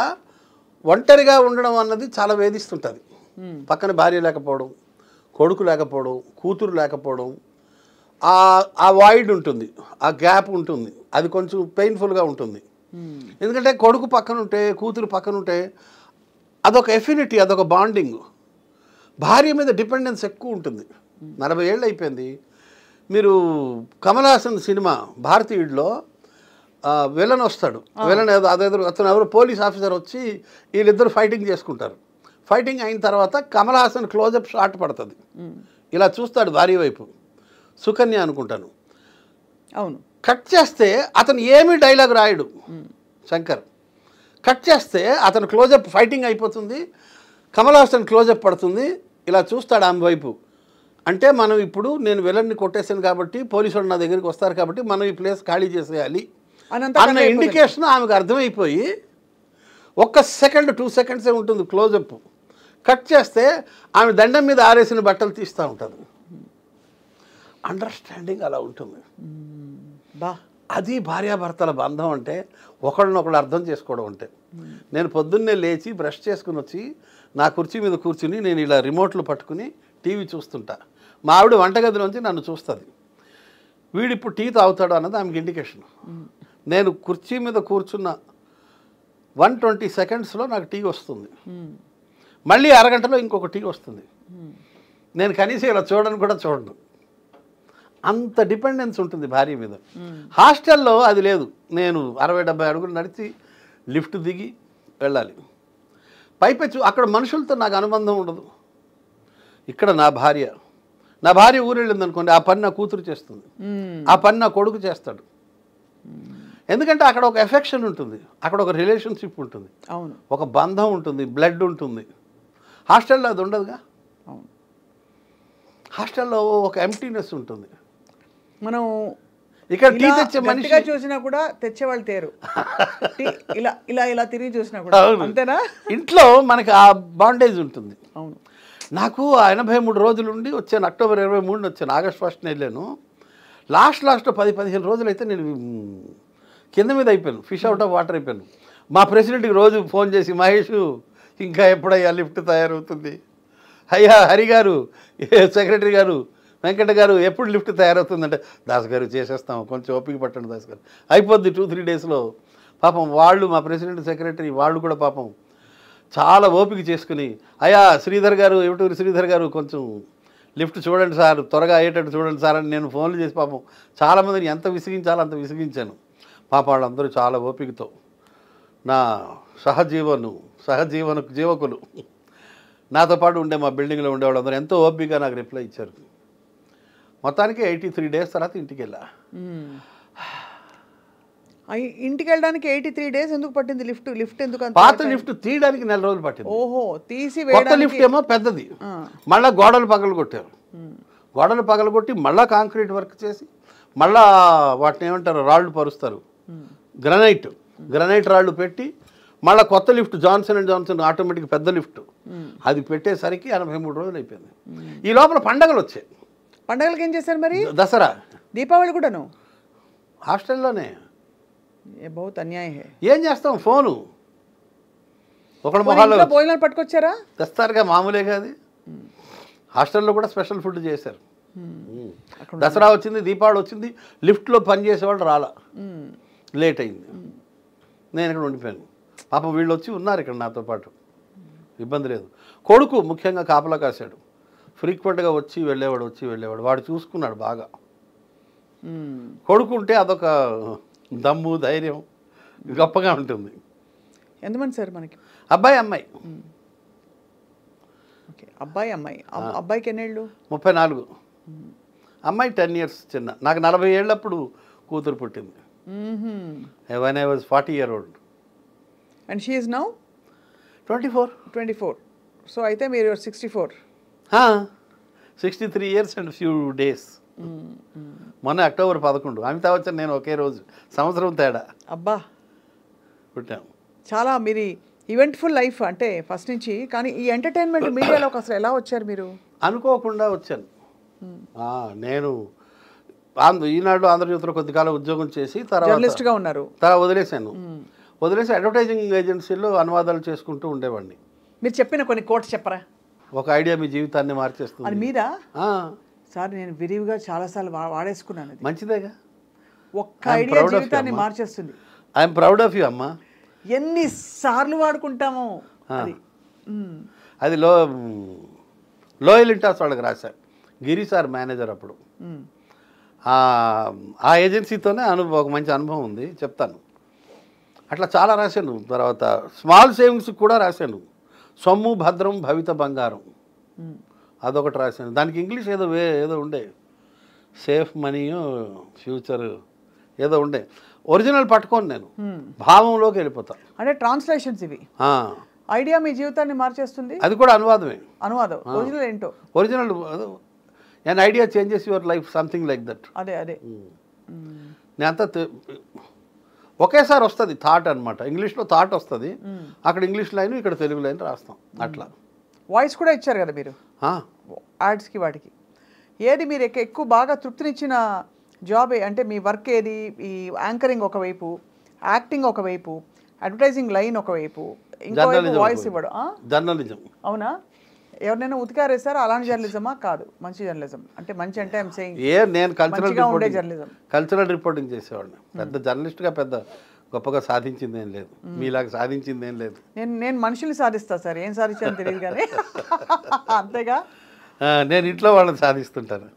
ఒంటరిగా ఉండడం అన్నది చాలా వేధిస్తుంటుంది. పక్కన భార్య లేకపోవడం, కొడుకు లేకపోవడం, కూతురు లేకపోవడం, ఆ వాయిడ్ ఉంటుంది, ఆ గ్యాప్ ఉంటుంది, అది కొంచెం పెయిన్ఫుల్గా ఉంటుంది. ఎందుకంటే కొడుకు పక్కన ఉంటే, కూతురు పక్కన ఉంటే అదొక ఎఫినిటీ, అదొక బాండింగ్. భార్య మీద డిపెండెన్స్ ఎక్కువ ఉంటుంది. 40 ఏళ్ళు అయిపోయింది. మీరు కమల్ హాసన్ సినిమా భారతీయుడిలో విలన్ వస్తాడు, విలన్ అతను ఎవరు పోలీస్ ఆఫీసర్ వచ్చి వీళ్ళిద్దరు ఫైటింగ్ చేసుకుంటారు. ఫైటింగ్ అయిన తర్వాత కమల్ హాసన్ క్లోజప్ షాట్ పడుతుంది, ఇలా చూస్తాడు భార్య వైపు, సుకన్య అనుకుంటాను. అవును. కట్ చేస్తే అతను ఏమీ డైలాగ్ రాయడు శంకర్. కట్ చేస్తే అతను క్లోజప్, ఫైటింగ్ అయిపోతుంది, కమల్ హాసన్ క్లోజప్ పడుతుంది, ఇలా చూస్తాడు ఆమె వైపు, అంటే మనం ఇప్పుడు నేను విలన్ని కొట్టేసాను కాబట్టి పోలీసు వాళ్ళు నా దగ్గరికి వస్తారు కాబట్టి మనం ఈ ప్లేస్ ఖాళీ చేసేయాలి అన్న ఇండికేషన్ ఆమెకు అర్థమైపోయి 1 సెకండ్ 2 సెకండ్సే ఉంటుంది క్లోజప్. కట్ చేస్తే ఆమె దండం మీద ఆరేసిన బట్టలు తీస్తూ ఉంటుంది. అండర్స్టాండింగ్ అలా ఉంటుంది. అది భార్యాభర్తల బంధం అంటే ఒకళ్ళనొకళ్ళు అర్థం చేసుకోవడం అంటే. నేను పొద్దున్నే లేచి బ్రష్ చేసుకుని వచ్చి నా కుర్చీ మీద కూర్చుని నేను ఇలా రిమోట్లు పట్టుకుని టీవీ చూస్తుంటా. మా ఆవిడ వంటగదిలోంచి నన్ను చూస్తుంది. వీడిప్పుడు టీ తాగుతాడు అన్నది ఆమెకి ఇండికేషన్. నేను కుర్చీ మీద కూర్చున్న 120 సెకండ్స్లో నాకు టీ వస్తుంది. మళ్ళీ అరగంటలో ఇంకొక టీ వస్తుంది. నేను కనీసం ఇలా చూడను కూడా చూడను. అంత డిపెండెన్స్ ఉంటుంది భార్య మీద. హాస్టల్లో అది లేదు. నేను 60-70 అడుగులు నడిచి లిఫ్ట్ దిగి వెళ్ళాలి. పైపెచ్చు అక్కడ మనుషులతో నాకు అనుబంధం ఉండదు. ఇక్కడ నా భార్య ఊరు వెళ్ళింది అనుకోండి, ఆ పని నా కూతురు చేస్తుంది, ఆ పని నా కొడుకు చేస్తాడు. ఎందుకంటే అక్కడ ఒక ఎఫెక్షన్ ఉంటుంది, అక్కడ ఒక రిలేషన్షిప్ ఉంటుంది, అవును, ఒక బంధం ఉంటుంది, బ్లడ్ ఉంటుంది. హాస్టల్లో అది ఉండదుగా. అవును, హాస్టల్లో ఒక ఎంప్టీనెస్ ఉంటుంది. మనం ఇక్కడ టీ తెచ్చే మనిషిగా చూసినా కూడా తెచ్చేవాళ్ళు తేరు. ఇలా ఇలా ఇలా తిరిగి చూసినా కూడా అంతేనా. ఇంట్లో మనకి ఆ బాండేజ్ ఉంటుంది. అవును. నాకు 83 రోజులు ఉండి వచ్చాను. అక్టోబర్ 23 వచ్చాను. ఆగస్ట్ 1 వెళ్ళాను. లాస్ట్ 10-15 రోజులు అయితే నేను కింద మీద అయిపోయాను. ఫిష్ అవుట్ ఆఫ్ వాటర్ అయిపోయాను. మా ప్రెసిడెంట్కి రోజు ఫోన్ చేసి, మహేష్ ఇంకా ఎప్పుడయ్యా లిఫ్ట్ తయారవుతుంది, అయ్యా హరి గారు, సెక్రటరీ గారు, వెంకట గారు ఎప్పుడు లిఫ్ట్ తయారవుతుందంటే, దాస్ గారు చేసేస్తాం, కొంచెం ఓపిక పట్టండి దాస్ గారు, అయిపోద్ది 2-3 డేస్లో. పాపం వాళ్ళు మా ప్రెసిడెంట్ సెక్రటరీ వాళ్ళు కూడా పాపం చాలా ఓపిక చేసుకుని, అయ్యా శ్రీధర్ గారు, ఏమిటూరి శ్రీధర్ గారు కొంచెం లిఫ్ట్ చూడండి సార్, త్వరగా అయ్యేటట్టు చూడండి సార్ అని నేను ఫోన్లు చేసి పాపం చాలామందిని ఎంత విసిగించాలో అంత విసిగించాను. పాప వాళ్ళందరూ చాలా ఓపికతో నా జీవకులు నాతో పాటు ఉండే మా బిల్డింగ్లో ఉండే వాళ్ళందరూ ఎంతో ఓపికగా నాకు రిప్లై ఇచ్చారు. మొత్తానికి 83 డేస్ తర్వాత ఇంటికి వెళ్ళా. ఇంటికి వెళ్ళడానికి 83 డేస్ ఎందుకు పట్టింది? లిఫ్ట్ ఎందుకు? పాత లిఫ్ట్ తీయడానికి 4 రోజులు పట్టింది. ఓహో, తీసి కొత్త లిఫ్ట్ ఏమో పెద్దది. మళ్ళీ గోడలు పగలగొట్టారు. గోడలు పగలగొట్టి మళ్ళీ కాంక్రీట్ వర్క్ చేసి మళ్ళా వాటిని ఏమంటారు, రాళ్ళు పరుస్తారు, గ్రనైట్ రాళ్ళు పెట్టి మళ్ళీ కొత్త lift Johnson and Johnson automatic పెద్ద లిఫ్ట్ అది పెట్టేసరికి 83 రోజులు అయిపోయింది. ఈ లోపల పండగలు వచ్చాయి. పండగలకి ఏం చేశారు మరి? దసరా, దీపావళి కూడాను హాస్టల్లోనే. బహుత్ అన్యాయం. ఏం చేస్తాం, ఫోను ఒకళ్ళ మొహాల్లో భోజనాలు పట్టుకొచ్చారా? తెస్తారుగా, మామూలే కాదు. హాస్టల్లో కూడా స్పెషల్ ఫుడ్ చేశారు. దసరా వచ్చింది, దీపావళి వచ్చింది, లిఫ్ట్లో పనిచేసేవాళ్ళు రాలా, లేట్ అయింది. నేను ఇక్కడ ఉండిపోయాను. పాపం వీళ్ళు వచ్చి ఉన్నారు ఇక్కడ నాతో పాటు, ఇబ్బంది లేదు. కొడుకు ముఖ్యంగా కాపలా కాశాడు, ఫ్రీక్వెంట్గా వచ్చి వెళ్ళేవాడు. వాడు చూసుకున్నాడు బాగా. కొడుకు ఉంటే అదొక దమ్ము, ధైర్యం గొప్పగా ఉంటుంది. ఎంతమంది సార్ మనకి? అబ్బాయి అమ్మాయి. అబ్బాయి అమ్మాయి. అబ్బాయికి ఎన్నేళ్ళు? 34. అమ్మాయి 10 years చిన్న. నాకు 40 ఏళ్ళప్పుడు కూతురు పుట్టింది. when I was 40 years old. And she is now 24. So అయితే మీరు 64. 63 years and few days. మొన్న అక్టోబర్ 11 అమితాబ్ బచ్చన్ నేను ఒకే రోజు, సంవత్సరం తేడా. అబ్బా, పుట్టాం. చాలా మీరు ఈవెంట్ఫుల్ లైఫ్ అంటే ఫస్ట్ నుంచి. కానీ ఈ ఎంటర్టైన్మెంట్ మీడియాలోకి అసలు ఎలా వచ్చారు మీరు? అనుకోకుండా వచ్చాను. నేను ఈనాడు ఆంధ్రజ్యోతిలో కొద్దికాలం ఉద్యోగం చేసి జర్నలిస్ట్గా ఉన్నారు. వదిలేసి అడ్వర్టైజింగ్ ఏజెన్సీలో అనువాదాలు చేసుకుంటూ ఉండేవాడిని. మీరు చెప్పిన కొన్ని కోట్స్ చెప్పరా? ఒక ఐడియా మీ జీవితాన్ని మార్చేస్తుంది. అది మీద సార్ నేను విరివిగా చాలాసార్లు వాడేసుకున్నాను. మంచిదేగా, ఒక్క ఐడియా జీవితాన్ని మార్చేస్తుంది. ఐఎమ్ ప్రౌడ్ ఆఫ్ యూ అమ్మా. ఎన్నిసార్లు వాడుకుంటామో. అది లోయల్ ఇంటాస్ వాళ్ళకి రాశారు. గిరి సార్ మేనేజర్ అప్పుడు. ఆ ఏజెన్సీతోనే ఒక మంచి అనుభవం ఉంది, చెప్తాను. అట్లా చాలా రాశాను. తర్వాత స్మాల్ సేవింగ్స్ కూడా రాశాను. సొమ్ము భద్రం భవిత బంగారం అదొకటి రాశాను. దానికి ఇంగ్లీష్ ఏదో ఉండే, సేఫ్ మనీ ఫ్యూచర్ ఏదో ఉండే. ఒరిజినల్ పట్టుకోను నేను, భావంలోకి వెళ్ళిపోతాను. అంటే ట్రాన్స్లేషన్స్ ఇవి. ఐడియా మీ జీవితాన్ని మార్చేస్తుంది. అది కూడా అనువాదమే. అనువాదం. ఒరిజినల్ ఏంటో? Original an idea changes your life, something like that. అదే అదే నేను అంతా ఒకేసారి వస్తుంది థాట్ అనమాట. ఇంగ్లీష్లో థాట్ వస్తుంది, అక్కడ ఇంగ్లీష్ లైన్ ఇక్కడ తెలుగు లైన్ రాస్తాం అట్లా. వాయిస్ కూడా ఇచ్చారు కదా మీరు యాడ్స్కి వాటికి. ఏది మీరు ఎక్కువ బాగా తృప్తినిచ్చిన జాబ్ అంటే మీ వర్క్ ఏది? ఈ యాంకరింగ్ ఒకవైపు, యాక్టింగ్ ఒకవైపు, అడ్వర్టైజింగ్ లైన్ ఒకవైపు, ఇంకోవైపు వాయిస్ ఇవ్వడం. జర్నలిజం. అవునా? ఎవరినైనా ఉతికారేసారా? అలాంటి జర్నలిజమా? కాదు, మంచి జర్నలిజం అంటే మంచి అంటే ఐఎమ్ సేయింగ్ నేను జర్నలిజం, కల్చరల్ రిపోర్టింగ్ చేసేవాడిని. పెద్ద జర్నలిస్ట్గా పెద్ద గొప్పగా సాధించింది ఏం లేదు, మీలాగా సాధించింది ఏం లేదు. నేను మనుషుల్ని సాధిస్తా సార్, ఏం సాధించాను తెలియదు కానీ అంతేగా. నేను ఇంట్లో వాళ్ళని సాధిస్తుంటాను.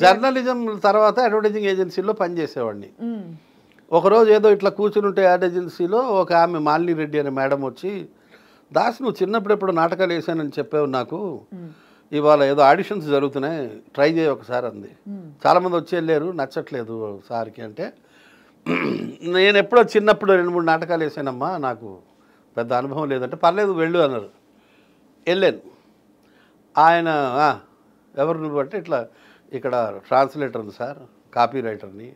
జర్నలిజం తర్వాత అడ్వర్టైజింగ్ ఏజెన్సీలో పనిచేసేవాడిని. ఒకరోజు ఏదో ఇట్లా కూర్చుని ఉంటే యాడ్ ఏజెన్సీలో ఒక ఆమె మాలిని రెడ్డి అనే మేడం వచ్చి, దాస్ నువ్వు చిన్నప్పుడు ఎప్పుడు నాటకాలు వేసానని చెప్పావు నాకు, ఇవాళ ఏదో ఆడిషన్స్ జరుగుతున్నాయి, ట్రై చేయి ఒకసారి అంది. చాలామంది వచ్చి వెళ్ళారు, నచ్చట్లేదు సార్కి అంటే, నేను ఎప్పుడో చిన్నప్పుడు 2-3 నాటకాలు వేసానమ్మా, నాకు పెద్ద అనుభవం లేదంటే, పర్లేదు వెళ్ళు అన్నారు. వెళ్ళాను. ఆయన ఎవరు నువ్వు అంటే, ఇట్లా ఇక్కడ ట్రాన్స్లేటర్ని సార్, కాపీ రైటర్ని,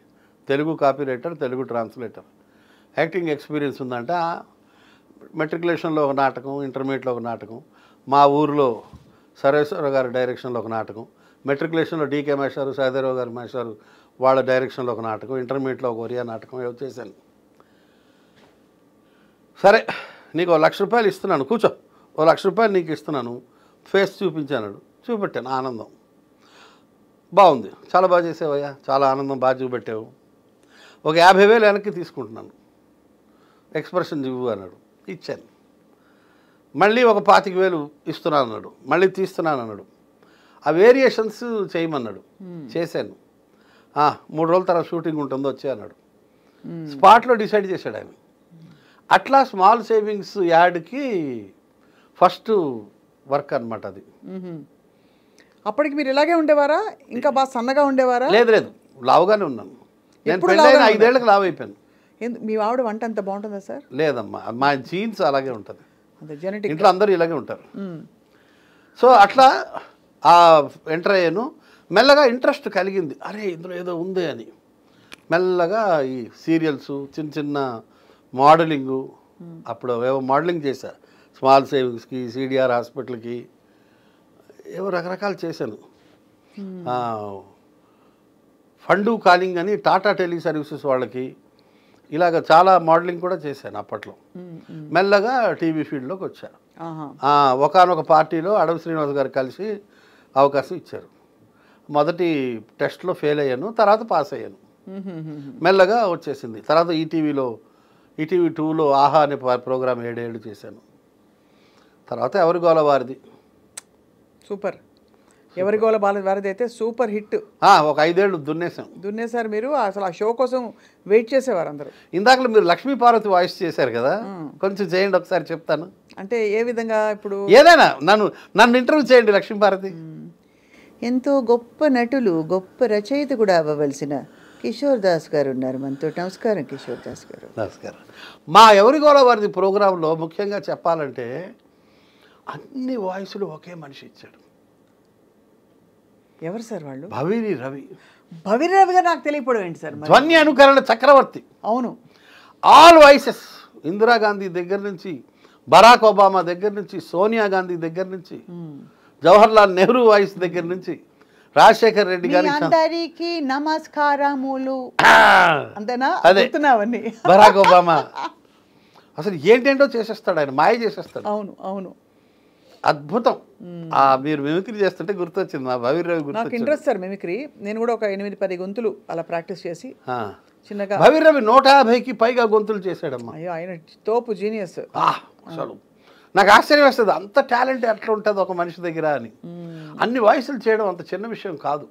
Telugu copy writer, Telugu translator, acting experience ఉందంటే, మెట్రికులేషన్లో ఒక నాటకం, ఇంటర్మీడియట్లో ఒక నాటకం, మా ఊరిలో సర్వేశ్వర గారి డైరెక్షన్లో ఒక నాటకం, మెట్రికులేషన్లో డీకే మేషారు, సహదేరావు గారి మేషారు వాళ్ళ డైరెక్షన్లో ఒక నాటకం, ఇంటర్మీడియట్లో ఒక ఒరియా నాటకం ఏదో చేశాను. సరే నీకు 1 లక్ష రూపాయలు ఇస్తున్నాను, కూర్చో, 1 లక్ష రూపాయలు నీకు ఇస్తున్నాను, ఫేస్ చూపించాను. చూపెట్టాను, ఆనందం. బాగుంది, చాలా బాగా చేసావయ్యా, చాలా ఆనందం, బాగా చూపెట్టావు, ఒక 50,000 వెనక్కి తీసుకుంటున్నాను, ఎక్స్ప్రెషన్ ఇవ్వు అన్నాడు. ఇచ్చాను. మళ్ళీ ఒక 25,000 ఇస్తున్నాను అన్నాడు, మళ్ళీ తీస్తున్నాను అన్నాడు. ఆ వేరియేషన్స్ చేయమన్నాడు, చేశాను. 3 రోజుల తర్వాత షూటింగ్ ఉంటుందో వచ్చే అన్నాడు. స్పాట్లో డిసైడ్ చేశాడు ఆయన. అట్లా స్మాల్ సేవింగ్స్ యాడ్కి ఫస్ట్ వర్క్ అనమాట అది. అప్పటికి మీరు ఇలాగే ఉండేవారా? ఇంకా బాగా సన్నగా ఉండేవారా? లేదు లేదు, లావుగానే ఉన్నాను. నేను పెళ్ళైన 5 ఏళ్ళకి లావు అయిపోయాను. మీ ఆవిడ వంట అంత బాగుంటుందా సార్? లేదమ్మా, మా జీన్స్ అలాగే ఉంటుంది, జెనెటిక్. ఇంట్లో అందరూ ఇలాగే ఉంటారు. సో అట్లా ఎంటర్ అయ్యాను. మెల్లగా ఇంట్రెస్ట్ కలిగింది, అరే ఇందులో ఏదో ఉంది అని. మెల్లగా ఈ సీరియల్స్, చిన్న చిన్న మోడలింగు, అప్పుడు ఏవో మోడలింగ్ చేశా, స్మాల్ సేవింగ్స్కి, సిడిఆర్ హాస్పిటల్కి, ఏవో రకరకాలు చేశాను. ఫండు కాలింగ్ అని టాటా టెలి సర్వీసెస్ వాళ్ళకి, ఇలాగ చాలా మోడలింగ్ కూడా చేశాను అప్పట్లో. మెల్లగా టీవీ ఫీల్డ్లోకి వచ్చాను. ఒకానొక పార్టీలో అడవి శ్రీనివాస్ గారు కలిసి అవకాశం ఇచ్చారు. మొదటి టెస్ట్లో ఫెయిల్ అయ్యాను, తర్వాత పాస్ అయ్యాను. మెల్లగా వచ్చేసింది. తర్వాత ఈటీవీ 2లో ఆహా అనే ప్రోగ్రామ్ 7 ఏళ్ళు చేశాను. తర్వాత ఎవరి గోల వారిది సూపర్. ఎవరి గోల వారిది అయితే సూపర్ హిట్. ఒక 5 ఏళ్ళు దున్నేశారు మీరు. అసలు ఆ షో కోసం వెయిట్ చేసేవారు అందరూ. ఇందాక మీరు లక్ష్మీ పార్వతి వాయిస్ చేశారు కదా, కొంచెం చేయండి ఒకసారి, చెప్తాను. అంటే ఏ విధంగా? ఇప్పుడు ఏదైనా నన్ను ఇంటర్వ్యూ చేయండి లక్ష్మీ పార్వతి. ఎంతో గొప్ప నటులు, గొప్ప రచయిత కూడా అవ్వవలసిన కిషోర్ దాస్ గారు ఉన్నారు మనతో. నమస్కారం కిషోర్ దాస్ గారు. నమస్కారం. మా ఎవరి గోల వారిది ప్రోగ్రాంలో ముఖ్యంగా చెప్పాలంటే అన్ని వాయిస్లు ఒకే మనిషి ఇచ్చాడు. ఎవరు సార్ వాళ్ళు? భవిరి రవి. భవిరి రవి గారు నాకు తెలియకపోవడం ఏంటి సార్? ధ్వని అనుకరణ చక్రవర్తి. అవును, ఆల్ వాయిసెస్, ఇందిరాగాంధీ దగ్గర నుంచి, బరాక్ ఒబామా దగ్గర నుంచి, సోనియా గాంధీ దగ్గర నుంచి, జవహర్లాల్ నెహ్రూ వాయిస్ దగ్గర నుంచి, రాజశేఖర్ రెడ్డి గారి అందరికీ నమస్కారములు, అంతేనా? అవన్నీ బరాక్ ఒబామా అసలు ఏంటేంటో చేసేస్తాడు ఆయన, మాయ చేసేస్తాడు. అవును అవును, అద్భుతం. మీరు మిమిక్రీ చేస్తుంటే గుర్తొచ్చింది మా భవిరి రవి. నాకు ఇంట్రెస్ట్ సార్ మిమిక్రీ. నేను కూడా ఒక 8-10 గొంతులు అలా ప్రాక్టీస్ చేసి చిన్నగా. భవిరి రవి 150కి పైగా గొంతులు చేశాడమ్మా. అయ్యో, ఆయన తోపు జీనియస్. అసలు నాకు ఆశ్చర్యం వేస్తుంది, అంత టాలెంట్ ఎట్లా ఉంటుంది ఒక మనిషి దగ్గర అని. అన్ని వాయిస్లు చేయడం అంత చిన్న విషయం కాదు.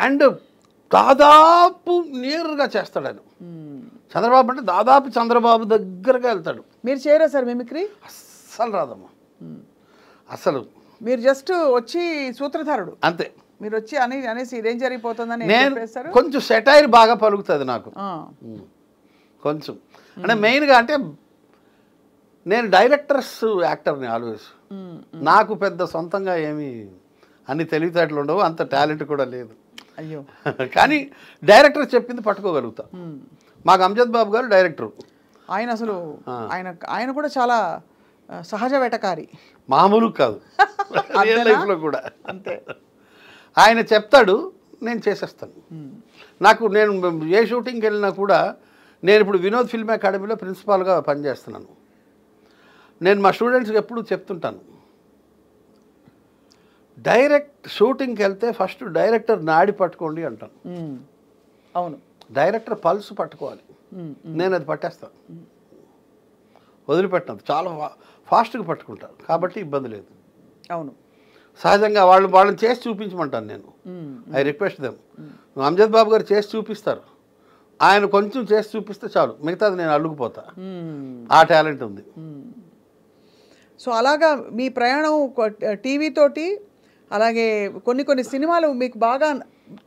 అండ్ దాదాపు నేరుగా చేస్తాడు ఆయన. చంద్రబాబు అంటే దాదాపు చంద్రబాబు దగ్గరగా వెళ్తాడు. మీరు చేయరా సార్ మిమిక్రీ? అస్సలు రాదమ్మా, అసలు. మీరు జస్ట్ వచ్చి సూత్రధారుడు అంతే. మీరు వచ్చి అనేసి ఇదేం జరిగిపోతుందని నేను కొంచెం సెటైర్ బాగా పలుకుతుంది నాకు కొంచెం. అంటే మెయిన్గా అంటే నేను డైరెక్టర్స్ యాక్టర్ని ఆల్వేస్. నాకు పెద్ద సొంతంగా ఏమీ అన్ని తెలివితేటలు ఉండవు, అంత టాలెంట్ కూడా లేదు. అయ్యో. కానీ డైరెక్టర్ చెప్పింది పట్టుకోగలుగుతా. మాకు అంజద్ బాబు గారు డైరెక్టరు. ఆయన అసలు ఆయన కూడా చాలా సహజ వేటకారి, మామూలు కాదు రియల్ లైఫ్లో కూడా. అంతే. ఆయన చెప్తాడు, నేను చేసేస్తాను. నేను ఏ షూటింగ్కి వెళ్ళినా కూడా, నేను ఇప్పుడు వినోద్ ఫిల్మ్ అకాడమీలో ప్రిన్సిపాల్గా పనిచేస్తున్నాను. నేను మా స్టూడెంట్స్కి ఎప్పుడు చెప్తుంటాను, డైరెక్ట్ షూటింగ్కి వెళ్తే ఫస్ట్ డైరెక్టర్ నాడి పట్టుకోండి అంటాను. అవును, డైరెక్టర్ పల్స్ పట్టుకోవాలి. నేను అది పట్టేస్తాను, వదిలిపెట్టినది చాలా ఫాస్ట్గా పట్టుకుంటాను, కాబట్టి ఇబ్బంది లేదు. అవును, సహజంగా వాళ్ళని చేసి చూపించమంటాను నేను. I request them. Amjad Babu గారు చేసి చూపిస్తారు, ఆయన కొంచెం చేసి చూపిస్తే చాలు, మిగతాది నేను అల్లుకుపోతా. ఆ టాలెంట్ ఉంది. సో అలాగా మీ ప్రయాణం టీవీ తోటి, అలాగే కొన్ని సినిమాలు మీకు బాగా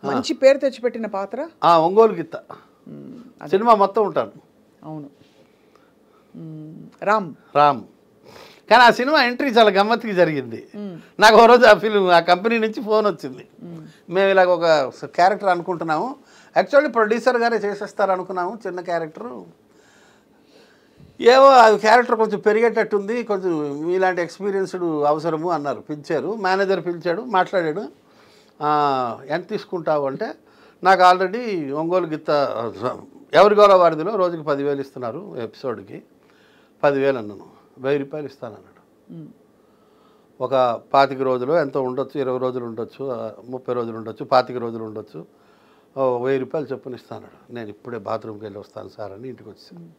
మంచి పేరు తెచ్చిపెట్టిన పాత్ర ఒంగోలు గిత్త సినిమా మొత్తం ఉంటాను. అవును, రామ్. కానీ ఆ సినిమా ఎంట్రీ చాలా గమ్మత్తుగా జరిగింది. నాకు ఓ రోజు ఆ కంపెనీ నుంచి ఫోన్ వచ్చింది, మేము ఇలాగ ఒక క్యారెక్టర్ అనుకుంటున్నాము, యాక్చువల్లీ ప్రొడ్యూసర్ గారే చేసేస్తారు అనుకున్నాము, చిన్న క్యారెక్టరు, ఏవో అది క్యారెక్టర్ కొంచెం పెరిగేటట్టుంది, కొంచెం మీలాంటి ఎక్స్పీరియన్స్డ్ అవసరము అన్నారు. పిలిచారు, మేనేజర్ పిలిచాడు, మాట్లాడాడు. ఎంత తీసుకుంటావు అంటే, నాకు ఆల్రెడీ ఒంగోలు గిత్త ఎవరి గౌరవ వారిదిలో రోజుకి 10,000 ఇస్తున్నారు, ఎపిసోడ్కి 10,000 అన్నాను. 1000 రూపాయలు ఇస్తానన్నాడు. ఒక 25 రోజులు ఎంతో ఉండొచ్చు, 20 రోజులు ఉండొచ్చు, 30 రోజులు ఉండొచ్చు, 25 రోజులు ఉండొచ్చు, 1000 రూపాయలు చొప్పున ఇస్తానన్నాడు. నేను ఇప్పుడే బాత్రూమ్కి వెళ్ళి వస్తాను సార్ అని ఇంటికి వచ్చాను.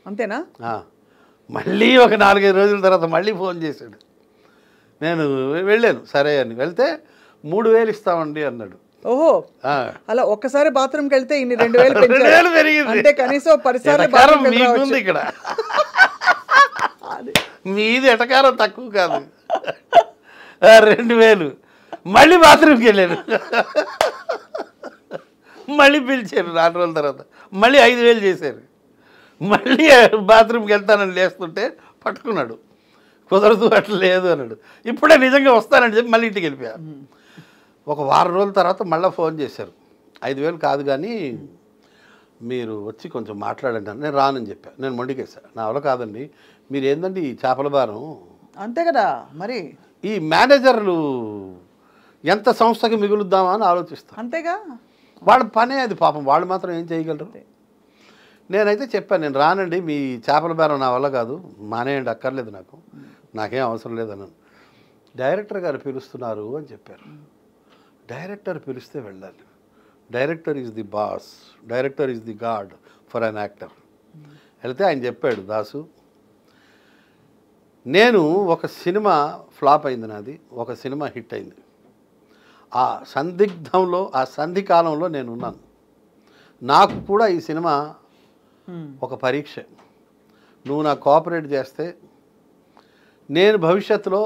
అంతేనా? మళ్ళీ ఒక 4-5 రోజుల తర్వాత మళ్ళీ ఫోన్ చేశాడు. నేను వెళ్ళాను, సరే అని. వెళ్తే 3,000 ఇస్తామండి అన్నాడు. ఓహో, అలా ఒక్కసారి బాత్రూమ్కి వెళ్తే ఇన్ని 2,000 పెరిగింది. అంటే కనీసం 10 సార్లు మీకుంది ఇక్కడ, మీది ఎటకారం తక్కువ కాదు. 2,000 మళ్ళీ బాత్రూమ్కి వెళ్ళాను. మళ్ళీ పిలిచారు 4 రోజుల తర్వాత, మళ్ళీ 5,000 చేశారు. మళ్ళీ బాత్రూమ్కి వెళ్తానని లేస్తుంటే పట్టుకున్నాడు, కుదరదు అట్లా లేదు అన్నాడు. ఇప్పుడే నిజంగా వస్తానని చెప్పి మళ్ళీ ఇంటికి వెళ్ళిపోయా. ఒక వారం రోజుల తర్వాత మళ్ళీ ఫోన్ చేశారు, 5,000 కాదు కానీ మీరు వచ్చి కొంచెం మాట్లాడండి అని. నేను రానని చెప్పాను. నేను మొండికేసా, నా వల్ల కాదండి, మీరు ఏందండి ఈ చేపల భారం. అంతే కదా మరి, ఈ మేనేజర్లు ఎంత సంస్థకి మిగులుద్దామా అని ఆలోచిస్తాను. అంతేగా, వాళ్ళ పనే అది, పాపం వాళ్ళు మాత్రం ఏం చేయగలరు. నేనైతే చెప్పాను, నేను రానండి, మీ చేపల బేరం నా వల్ల కాదు, మానేయండి, అక్కర్లేదు, నాకేం అవసరం లేదన్నాను. డైరెక్టర్ గారు పిలుస్తున్నారు అని చెప్పారు. డైరెక్టర్ పిలిస్తే వెళ్ళాలి. Director is the boss, director is the God for an actor. వెళ్తే ఆయన చెప్పాడు, దాసు, నేను ఒక సినిమా ఫ్లాప్ అయింది నాది, ఒక సినిమా హిట్ అయింది, ఆ సందిగ్ధంలో, ఆ సంధి కాలంలో నేను ఉన్నాను. నాకు కూడా ఈ సినిమా ఒక పరీక్ష. నువ్వు నాకు కోఆపరేట్ చేస్తే నేను భవిష్యత్తులో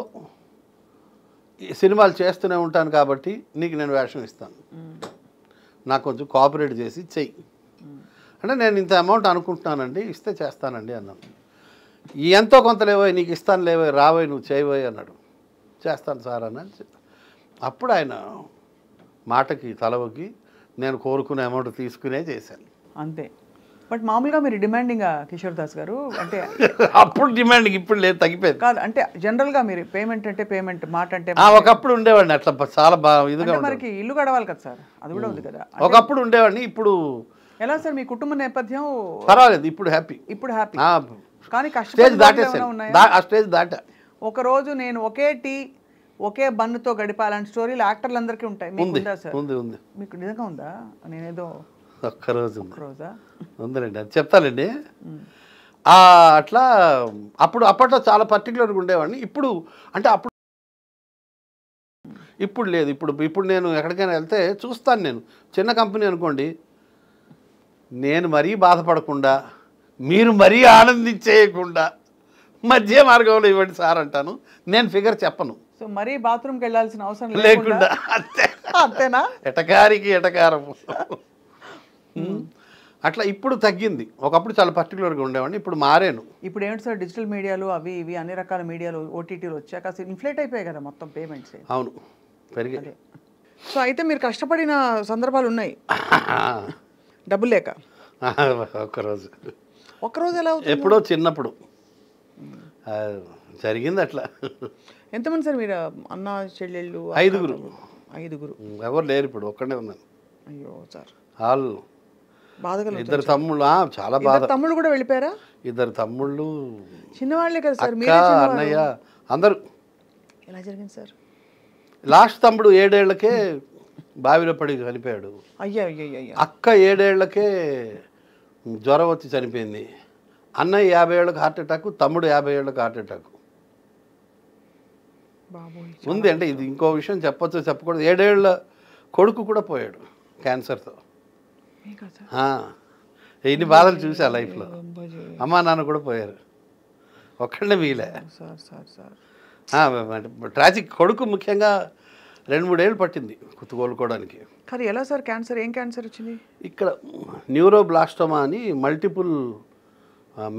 సినిమాలు చేస్తూనే ఉంటాను, కాబట్టి నీకు నేను వేషం ఇస్తాను, నాకు కొంచెం కోఆపరేట్ చేసి చెయ్యి అంటే, నేను ఇంత అమౌంట్ అనుకుంటున్నానండి, ఇస్తే చేస్తానండి అన్నాను. ఎంతో కొంత లేవోయ్, నీకు ఇస్తాను లేవోయ్, రావోయ్, నువ్వు చేయబోయ్ అన్నాడు. చేస్తాను సార్ అని చెప్పి అప్పుడు ఆయన మాటకి తలవకి నేను కోరుకునే అమౌంట్ తీసుకునే చేశాను. అంతే. బట్ మామూలుగా మీరు డిమాండింగ్ కిషోర్ దాస్ గారు అంటే అప్పుడు డిమాండింగ్, ఇప్పుడు లేదు, తగ్గిపోయింది. కాదు అంటే జనరల్గా మీరు పేమెంట్ అంటే పేమెంట్, మాట అంటే ఒకప్పుడు ఉండేవాడిని అట్లా, చాలా బాగా ఇదిగా. మనకి ఇల్లు గడవాలి కదా సార్, అది కూడా ఉంది కదా. ఒకప్పుడు ఉండేవాడిని, ఇప్పుడు ఎలా సార్ మీ కుటుంబ నేపథ్యం? పర్వాలేదు, ఇప్పుడు హ్యాపీ. ఇప్పుడు హ్యాపీ. కానీ స్టేజ్ దాటేసాను, ఆ స్టేజ్ దాటా. ఒకరోజు నేను ఒకే టీ ఒకే బన్నుతో గడిపాలని స్టోరీలు యాక్టర్లందరికీ ఉంటాయి, మీకు ఉందా సార్? ఉంది. మీకు నిజంగా ఉందా? నేనేదో ఒక్కరోజా ఉందండి, అది చెప్తానండి. అట్లా అప్పట్లో చాలా పర్టికులర్గా ఉండేవాడిని. ఇప్పుడు అంటే ఇప్పుడు లేదు. ఇప్పుడు నేను ఎక్కడికైనా వెళ్తే చూస్తాను. నేను చిన్న కంపెనీ అనుకోండి, నేను మరీ బాధపడకుండా, మీరు మరీ ఆనందించేయకుండా మధ్య మార్గంలో ఇవ్వండి సార్ అంటాను. నేను ఫిగర్ చెప్పను. సో మరీ బాత్రూమ్కి వెళ్ళాల్సిన అవసరం లేకుండా, అంతేనా? ఎటకారికి ఎటకారము అట్లా. ఇప్పుడు తగ్గింది. ఒకప్పుడు చాలా పర్టికులర్గా ఉండేవాడిని, ఇప్పుడు మారాను. ఇప్పుడు ఏంటి సార్, డిజిటల్ మీడియాలు అవి ఇవి అన్ని రకాల మీడియాలు ఓటీటీలు వచ్చాక అసలు ఇన్ఫ్లేట్ అయిపోయాయి కదా మొత్తం పేమెంట్స్. అవును, పెరిగాయి. సో అయితే మీరు కష్టపడిన సందర్భాలు ఉన్నాయి డబ్బు లేక. ఒక్కరోజు ఒక్కరోజు ఎలా అవుతుంది? ఎప్పుడో చిన్నప్పుడు జరిగింది అట్లా. ఎంతమంది సార్ మీరు అన్న చెల్లెళ్ళు? 5గురు. 5గురు. ఎవరు లేరు ఇప్పుడు, ఒక్కడే ఉన్నాను. అయ్యో సార్ వాళ్ళు బాధగా. 2 తమ్ముళ్ళు. చాలా బాధ. తమ్ముళ్ళు కూడా వెళ్ళిపోయారా? 2 తమ్ముళ్ళు, చిన్నవాళ్ళే కదా సార్, అక్క, మీరే చిన్నవాళ్ళు. అన్నయ్య అందరూ. ఎలా జరిగింది సార్? లాస్ట్ తమ్ముడు 7 ఏళ్లకే బావిలో పడి చనిపోయాడు. అయ్యా అయ్యా అయ్యా. అక్క 7 ఏళ్లకే జ్వరం వచ్చి చనిపోయింది. అన్నయ్య 50 ఏళ్ళకి హార్ట్ అటాక్, తమ్ముడు 50 ఏళ్ళకి హార్ట్ అటాక్ బాబోయ్. ఉంది. అంటే ఇది ఇంకో విషయం చెప్పొచ్చు చెప్పకూడదు, 7 ఏళ్ళ కొడుకు కూడా పోయాడు క్యాన్సర్తో. మీకా సార్? ఇన్ని బాధలు చూసా లైఫ్లో. అమ్మా నాన్న కూడా పోయారు, ఒక్కడే మిగిలే. Sir sir sir tragic. కొడుకు ముఖ్యంగా 2-3 ఏళ్ళు పట్టింది కోలుకోవడానికి. కానీ ఎలా సార్ క్యాన్సర్? ఏం క్యాన్సర్ వచ్చింది? ఇక్కడ న్యూరోబ్లాస్టోమా అని multiple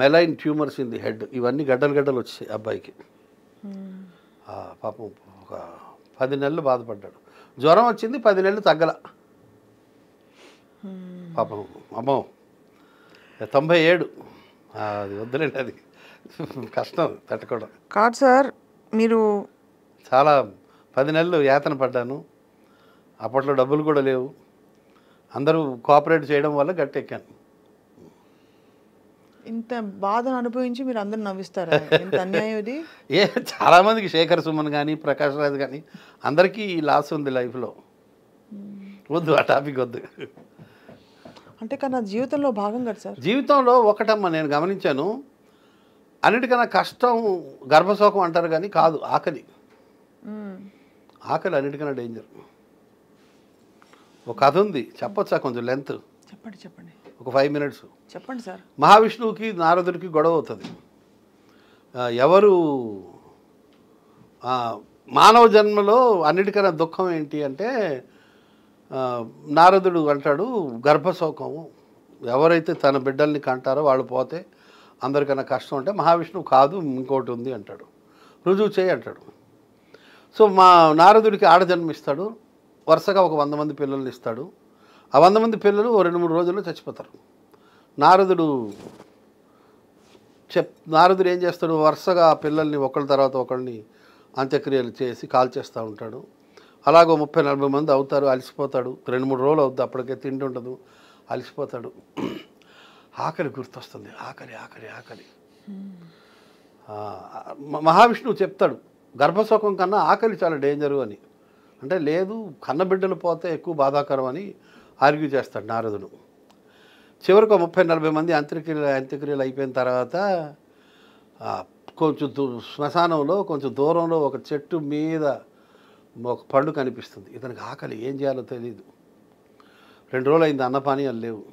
మెలైన్ tumours in the head. ఇవన్నీ గడ్డలు గడ్డలు వచ్చాయి అబ్బాయికి. పాపం ఒక 10 నెలలు బాధపడ్డాడు. జ్వరం వచ్చింది, 10 నెలలు తగ్గల పాపం. అమ్మో 97. అది వద్దులేండి, అది కష్టం తట్టుకోవడం. కాదు సార్, మీరు చాలా 10 నెలలు యాతన పడ్డాను. అప్పట్లో డబ్బులు కూడా లేవు, అందరూ కోఆపరేట్ చేయడం వల్ల గట్టెక్కాను. ఇంత బాధను అనుభవించి మీరు అందరూ నవ్విస్తారా? ఎంత అన్యాయం ఇది. చాలామందికి శేఖర్ సుమన్ కానీ ప్రకాష్ రాజ్ కానీ అందరికీ లాస్ ఉంది లైఫ్లో. వద్దు, ఆ టాపిక్ వద్దు. అంటే కానీ నా జీవితంలో భాగం కదా సార్. జీవితంలో ఒకటమ్మ నేను గమనించాను, అన్నిటికన్నా కష్టం గర్భశోకం అంటారు కానీ కాదు, ఆకలి. ఆకలి అన్నిటికన్నా డేంజర్. ఒక కథ ఉంది, చెప్పొచ్చా? కొంచెం లెంత్. చెప్పండి చెప్పండి. ఒక 5 minutes. చెప్పండి సార్. మహావిష్ణువుకి నారదుడికి గొడవ అవుతుంది. ఎవరు మానవ జన్మలో అన్నిటికన్నా దుఃఖం ఏంటి అంటే, నారదుడు అంటాడు గర్భశోకం. ఎవరైతే తన బిడ్డల్ని కంటారో వాళ్ళు పోతే అందరికన్నా కష్టం. అంటే మహావిష్ణువు కాదు, ఇంకోటి ఉంది అంటాడు. రుజువు చేయి అంటాడు. సో మా నారదుడికి ఆడజన్మిస్తాడు. వరుసగా ఒక 100 మంది పిల్లల్ని ఇస్తాడు. ఆ 100 మంది పిల్లలు 2-3 రోజుల్లో చచ్చిపోతారు. నారదుడు ఏం చేస్తాడు, వరుసగా ఆ పిల్లల్ని ఒకళ్ళ తర్వాత ఒకళ్ళని అంత్యక్రియలు చేసి కాల్చేస్తూ ఉంటాడు. అలాగో 30-40 మంది అవుతారు. అలసిపోతాడు. 2-3 రోజులు అవుతుంది, అప్పటికే తిండి ఉండదు, అలసిపోతాడు. ఆకలి గుర్తొస్తుంది. ఆకలి ఆకలి ఆకలి. మహావిష్ణువు చెప్తాడు గర్భశోకం కన్నా ఆకలి చాలా డేంజరు అని. అంటే లేదు, కన్నబిడ్డలు పోతే ఎక్కువ బాధాకరం అని ఆర్గ్యూ చేస్తాడు నారదుడు. చివరికి 30-40 మంది అంత్యక్రియలు అయిపోయిన తర్వాత కొంచెం శ్మశానంలో కొంచెం దూరంలో ఒక చెట్టు మీద ఒక పండు కనిపిస్తుంది. ఇతనికి ఆకలి, ఏం చేయాలో తెలియదు. 2 రోజులు అయింది, అన్నపానీయాలు లేవు.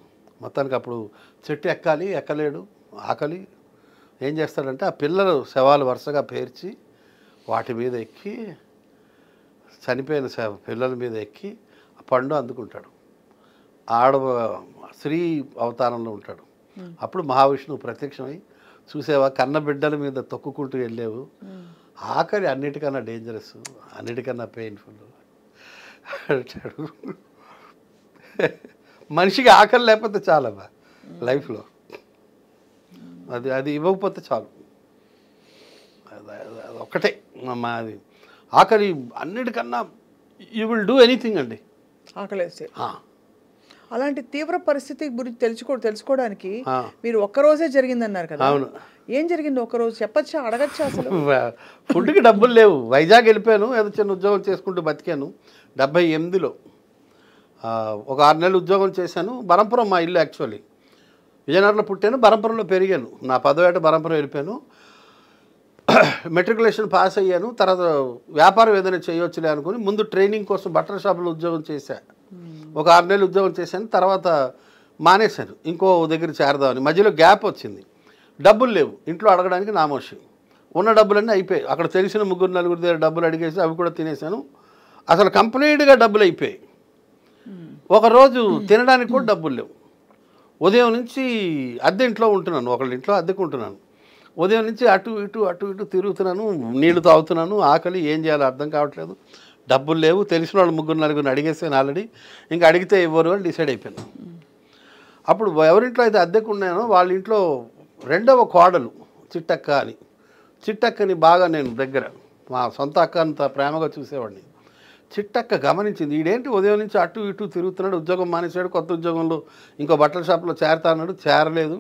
మొత్తానికి అప్పుడు చెట్టు ఎక్కాలి, ఎక్కలేడు, ఆకలి. ఏం చేస్తాడంటే ఆ పిల్లలు శవాలు వరుసగా పేర్చి వాటి మీద ఎక్కి, చనిపోయిన పిల్లల మీద ఎక్కి ఆ పండు అందుకుంటాడు. స్త్రీ అవతారంలో ఉంటాడు. అప్పుడు మహావిష్ణువు ప్రత్యక్షమై, చూసేవా కన్న బిడ్డల మీద తొక్కుకుంటూ వెళ్ళేవు, ఆకలి అన్నిటికన్నా డేంజరస్, అన్నిటికన్నా పెయిన్ఫుల్ అంటాడు. మనిషికి ఆకలి లేకపోతే చాలమ్మా లైఫ్లో, అది ఇవ్వకపోతే చాలు. ఒక్కటే అమ్మా, అది ఆకలి అన్నిటికన్నా యూ విల్ డూ ఎనీథింగ్ అండి ఆకలేస్తే. అలాంటి తీవ్ర పరిస్థితి గురించి తెలుసుకోవడానికి మీరు ఒక్కరోజే జరిగిందన్నారు కదా. అవును. ఏం జరిగింది ఒక్కరోజు చెప్పచ్చా, అడగచ్చా? అసలు ఫుడ్కి డబ్బులు లేవు. వైజాగ్ వెళ్ళిపోయాను, ఏదో చిన్న ఉద్యోగం చేసుకుంటూ బతికాను. 78లో ఒక 6 నెలలు ఉద్యోగం చేశాను. బరంపురం మా ఇల్లు. యాక్చువల్లీ విజయనగరంలో పుట్టాను, బరంపురంలో పెరిగాను. నా 10వ ఏట బరంపురం వెళ్ళిపోయాను. మెట్రికులేషన్ పాస్ అయ్యాను. తర్వాత వ్యాపారం ఏదైనా చేయొచ్చులే అనుకుని ముందు ట్రైనింగ్ కోసం బట్టల షాపులో ఉద్యోగం చేశాను. ఒక 6 నెలలు ఉద్యోగం చేశాను. తర్వాత మానేశాను, ఇంకో దగ్గర చేరదామని. మధ్యలో గ్యాప్ వచ్చింది. డబ్బులు లేవు, ఇంట్లో అడగడానికి నామోషి. ఉన్న డబ్బులన్నీ అయిపోయాయి. అక్కడ తెలిసిన 3-4 దగ్గర డబ్బులు అడిగేసి అవి కూడా తినేశాను. అసలు కంప్లీట్గా డబ్బులు అయిపోయాయి. ఒకరోజు తినడానికి కూడా డబ్బులు లేవు. ఉదయం నుంచి అద్దె ఇంట్లో ఉంటున్నాను, ఒకళ్ళ ఇంట్లో అద్దెకు ఉంటున్నాను. ఉదయం నుంచి అటు ఇటు తిరుగుతున్నాను, నీళ్లు తాగుతున్నాను. ఆకలి, ఏం చేయాలో అర్థం కావట్లేదు. డబ్బులు లేవు, తెలిసిన వాళ్ళు 3-4 అడిగేసాను ఆల్రెడీ, ఇంకా అడిగితే ఇవ్వరు అని డిసైడ్ అయిపోయాను. అప్పుడు ఎవరింట్లో అయితే అద్దెకున్నానో వాళ్ళ ఇంట్లో రెండవ కోడలు చిట్టక్క అని, చిట్టక్కని బాగా నేను దగ్గర మా సొంత అక్క అంత ప్రేమగా చూసేవాడిని. చిట్టక్క గమనించింది, ఈడేంటి ఉదయం నుంచి అటు ఇటు తిరుగుతున్నాడు, ఉద్యోగం మానేశాడు, కొత్త ఉద్యోగంలో ఇంకో బట్టల షాప్లో చేరతా అన్నాడు, చేరలేదు,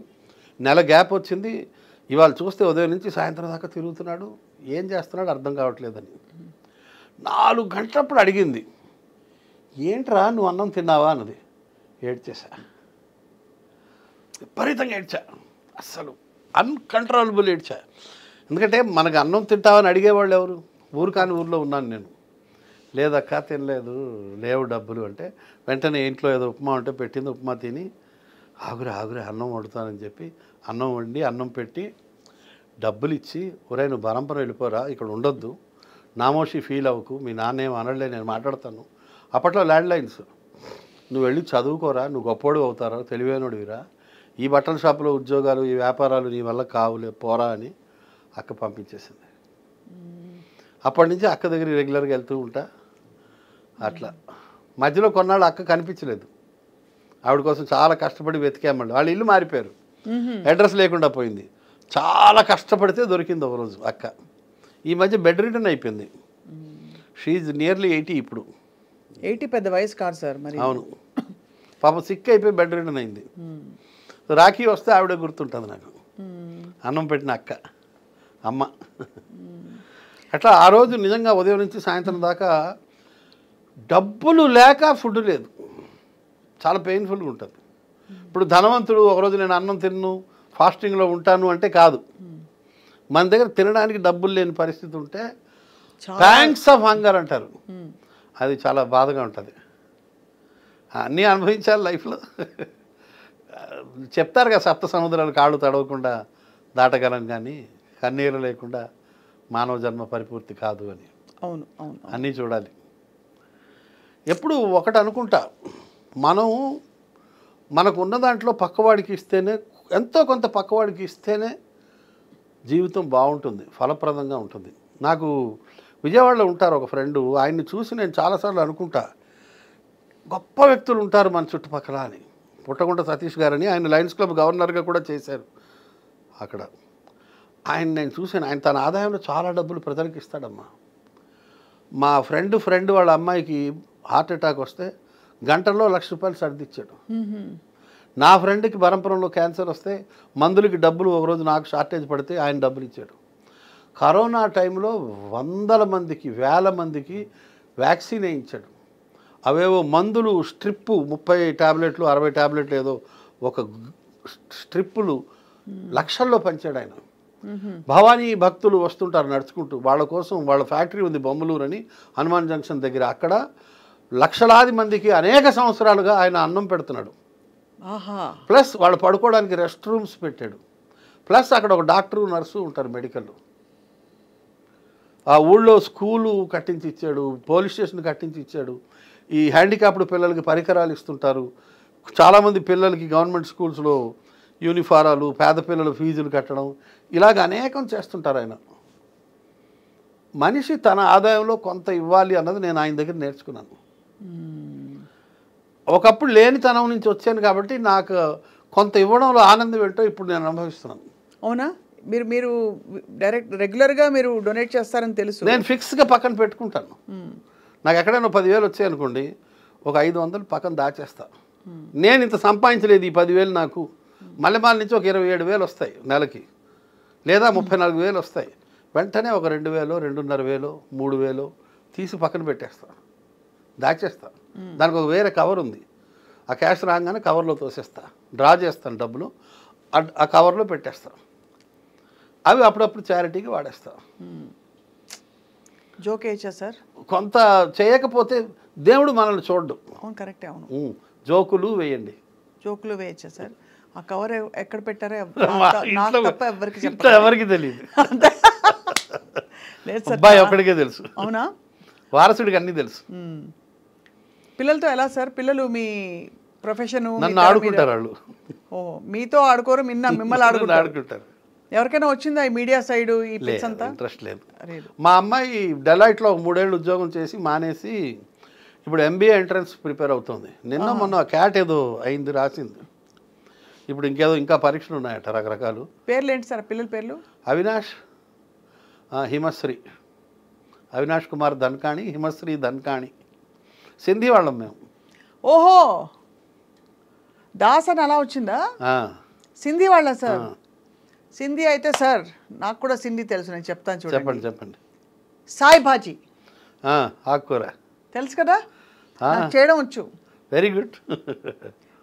నెల గ్యాప్ వచ్చింది, ఇవాళ చూస్తే ఉదయం నుంచి సాయంత్రం దాకా తిరుగుతున్నాడు, ఏం చేస్తున్నాడు అర్థం కావట్లేదని. 4 గంటలప్పుడు అడిగింది, ఏంట్రా నువ్వు అన్నం తిన్నావా అన్నది. ఏడ్చేసా, విపరీతంగా ఏడ్చా, అస్సలు అన్కంట్రోలబుల్ ఏడ్చా. ఎందుకంటే మనకు అన్నం తింటావని అడిగేవాళ్ళు ఎవరు? ఊరు కాని ఊర్లో ఉన్నాను నేను. లేదక్క తినలేదు, లేవు డబ్బులు అంటే వెంటనే ఇంట్లో ఏదో ఉప్మా ఉంటే పెట్టింది, ఉప్మా తిని ఆగురే అన్నం వండుతానని చెప్పి అన్నం వండి అన్నం పెట్టి డబ్బులు ఇచ్చి, ఒరే నువ్వు బరంపురం వెళ్ళిపోరా, ఇక్కడ ఉండొద్దు, నామోషి ఫీల్ అవ్వకు, మీ నాన్న ఏం అనలే, నేను మాట్లాడతాను. అప్పట్లో ల్యాండ్లైన్స్, నువ్వు వెళ్ళి చదువుకోరా, నువ్వు గొప్పోడు అవుతారా, తెలివైనడివిరా, ఈ బట్టల షాపులో ఉద్యోగాలు ఈ వ్యాపారాలు నీ వల్ల కావులే, పోరా అని అక్క పంపించేసింది. అప్పటి నుంచి అక్క దగ్గర రెగ్యులర్గా వెళ్తూ ఉంటా. అట్లా మధ్యలో కొన్నాళ్ళు అక్క కనిపించలేదు, ఆవిడ కోసం చాలా కష్టపడి వెతికామండి. వాళ్ళ ఇల్లు మారిపోయారు, అడ్రస్ లేకుండా పోయింది, చాలా కష్టపడితే దొరికింది ఒకరోజు అక్క. ఈ మధ్య బెడ్ రిటర్న్ అయిపోయింది, షీఈ్ నియర్లీ 80 ఇప్పుడు. 80 పెద్ద వయసు కాదు సార్ మరి. అవును, పాపం సిక్ అయిపోయి బెడ్ రిటర్న్ అయింది. రాఖీ వస్తే ఆవిడే గుర్తుంటుంది నాకు, అన్నం పెట్టిన అక్క, అమ్మ. అట్లా ఆ రోజు నిజంగా ఉదయం నుంచి సాయంత్రం దాకా డబ్బులు లేక ఫుడ్ లేదు, చాలా పెయిన్ఫుల్గా ఉంటుంది. ఇప్పుడు ధనవంతుడు ఒకరోజు నేను అన్నం తిన్ను ఫాస్టింగ్లో ఉంటాను అంటే కాదు, మన దగ్గర తినడానికి డబ్బులు లేని పరిస్థితి ఉంటే థ్యాంక్స్ ఆఫ్ హంగర్ అంటారు, అది చాలా బాధగా ఉంటుంది. అన్నీ అనుభవించాలి లైఫ్లో. చెప్తారు కదా, 7 సముద్రాలు కాళ్ళు తడవకుండా దాటగలం, కానీ కన్నీరు లేకుండా మానవ జన్మ పరిపూర్తి కాదు అని. అవును అవును, అన్నీ చూడాలి. ఎప్పుడు ఒకటి అనుకుంటా, మనకు ఉన్న దాంట్లో పక్కవాడికి ఇస్తేనే, ఎంతో కొంత పక్కవాడికి ఇస్తేనే జీవితం బాగుంటుంది, ఫలప్రదంగా ఉంటుంది. నాకు విజయవాడలో ఉంటారు ఒక ఫ్రెండు, ఆయన్ని చూసి నేను చాలాసార్లు అనుకుంటా, గొప్ప వ్యక్తులు ఉంటారు మన చుట్టుపక్కల అని. పుట్టగుంట సతీష్ గారని, ఆయన లయన్స్ క్లబ్ గవర్నర్గా కూడా చేశారు అక్కడ. ఆయన నేను చూశాను, ఆయన తన ఆదాయంలో చాలా డబ్బులు ప్రజలకు ఇస్తాడమ్మా. మా ఫ్రెండ్ వాళ్ళ అమ్మాయికి హార్ట్ అటాక్ వస్తే గంటల్లో ₹1,00,000 సర్దిచ్చాడు. నా ఫ్రెండ్కి బరంపురంలో క్యాన్సర్ వస్తే మందులకి డబ్బులు ఒకరోజు నాకు షార్టేజ్ పడితే ఆయన డబ్బులు ఇచ్చాడు. కరోనా టైంలో 100 మందికి 1000 మందికి వ్యాక్సిన్ వేయించాడు. అవేవో మందులు స్ట్రిప్పు 30 టాబ్లెట్లు 60 టాబ్లెట్లు ఏదో ఒక స్ట్రిప్పులు లక్షల్లో పంచాడు ఆయన. భవానీ భక్తులు వస్తుంటారు నడుచుకుంటూ, వాళ్ళ కోసం వాళ్ళ ఫ్యాక్టరీ ఉంది బొమ్మలూరు అని, హనుమాన్ జంక్షన్ దగ్గర. అక్కడ లక్షలాది మందికి అనేక సంవత్సరాలుగా ఆయన అన్నం పెడుతున్నాడు. ప్లస్ వాళ్ళు పడుకోవడానికి రెస్ట్ రూమ్స్ పెట్టాడు. ప్లస్ అక్కడ ఒక డాక్టరు నర్సు ఉంటారు మెడికల్. ఆ ఊళ్ళో స్కూలు కట్టించి ఇచ్చాడు, పోలీస్ స్టేషన్ కట్టించి ఇచ్చాడు. ఈ హ్యాండిక్యాప్డ్ పిల్లలకి పరికరాలు ఇస్తుంటారు. చాలామంది పిల్లలకి గవర్నమెంట్ స్కూల్స్లో యూనిఫారాలు, పేద పిల్లల ఫీజులు కట్టడం, ఇలాగ అనేకం చేస్తుంటారు ఆయన. మనిషి తన ఆదాయంలో కొంత ఇవ్వాలి అన్నది నేను ఆయన దగ్గర నేర్చుకున్నాను. ఒకప్పుడు లేనితనం నుంచి వచ్చాను కాబట్టి నాకు కొంత ఇవ్వడంలో ఆనందం ఏంటో ఇప్పుడు నేను అనుభవిస్తున్నాను. అవునా? మీరు రెగ్యులర్గా మీరు డొనేట్ చేస్తారని తెలుసు. నేను ఫిక్స్గా పక్కన పెట్టుకుంటాను. నాకు ఎక్కడైనా 10,000 వచ్చాయనుకోండి, ఒక 500 పక్కన దాచేస్తా. నేను ఇంత సంపాదించలేదు, ఈ 10,000 నాకు మల్లెమాల నుంచి ఒక 27,000 వస్తాయి నెలకి, లేదా 34,000 వస్తాయి. వెంటనే ఒక 2,000, 2,500, 3,000 తీసి పక్కన పెట్టేస్తా, దాచేస్తా. దానికి ఒక వేరే కవర్ ఉంది, ఆ క్యాష్ రాగానే కవర్లో తోసేస్తా, డ్రా చేస్తాను డబ్బులు, ఆ కవర్లో పెట్టేస్తా. అవి అప్పుడప్పుడు చారిటీకి వాడేస్తా. జోక్ వేయచ్చా సార్? కొంత చేయకపోతే దేవుడు మనల్ని చూడడు. అవును, కరెక్టే. అవును, జోకులు వేయండి. జోకులు వేయచ్చా సార్? ఆ కవర్ ఎక్కడ పెట్టారో ఎవరికి తెలియదు, అబ్బాయి ఒక్కడికే తెలుసు. అవునా? వారసుడికి అన్నీ తెలుసు. పిల్లలతో ఎలా సార్? పిల్లలు మీ ప్రొఫెషన్ నన్ను ఆడుకుంటారు వాళ్ళు. ఓ, మీతో ఆడుకోరు, మిమ్మల్ని ఆడుకుంటారు. ఎవరికైనా వచ్చిందా ఈ మీడియా సైడ్ ఈ పిక్స్ అంతా? ఇంట్రెస్ట్ లేదు. లేదు. మా అమ్మాయి డెలాయిట్లో ఒక 3 ఏళ్ళు ఉద్యోగం చేసి మానేసి ఇప్పుడు MBA ఎంట్రన్స్ ప్రిపేర్ అవుతుంది. నిన్న మొన్న క్యాట్ ఏదో అయింది, రాసింది. ఇప్పుడు ఇంకేదో ఇంకా పరీక్షలు ఉన్నాయట రకరకాలు. పేర్లు ఏంటి సార్ పిల్లల పేర్లు? అవినాష్, హిమశ్రీ, అవినాష్ కుమార్ ధన్కాణి, హిమశ్రీ ధన్కాణి. సింధీ వాళ్ళం మేము. ఓహో, దాస్ అని అలా వచ్చిందా? సింధీ వాళ్ళ సార్? సింధీ అయితే సార్ నాకు కూడా సింధీ తెలుసు, నేను చెప్తాను చూడండి. చెప్పండి చెప్పండి. సాయి భాజీ ఆకుకూర తెలుసు కదా, నాకు చేయడం వచ్చు. Very good.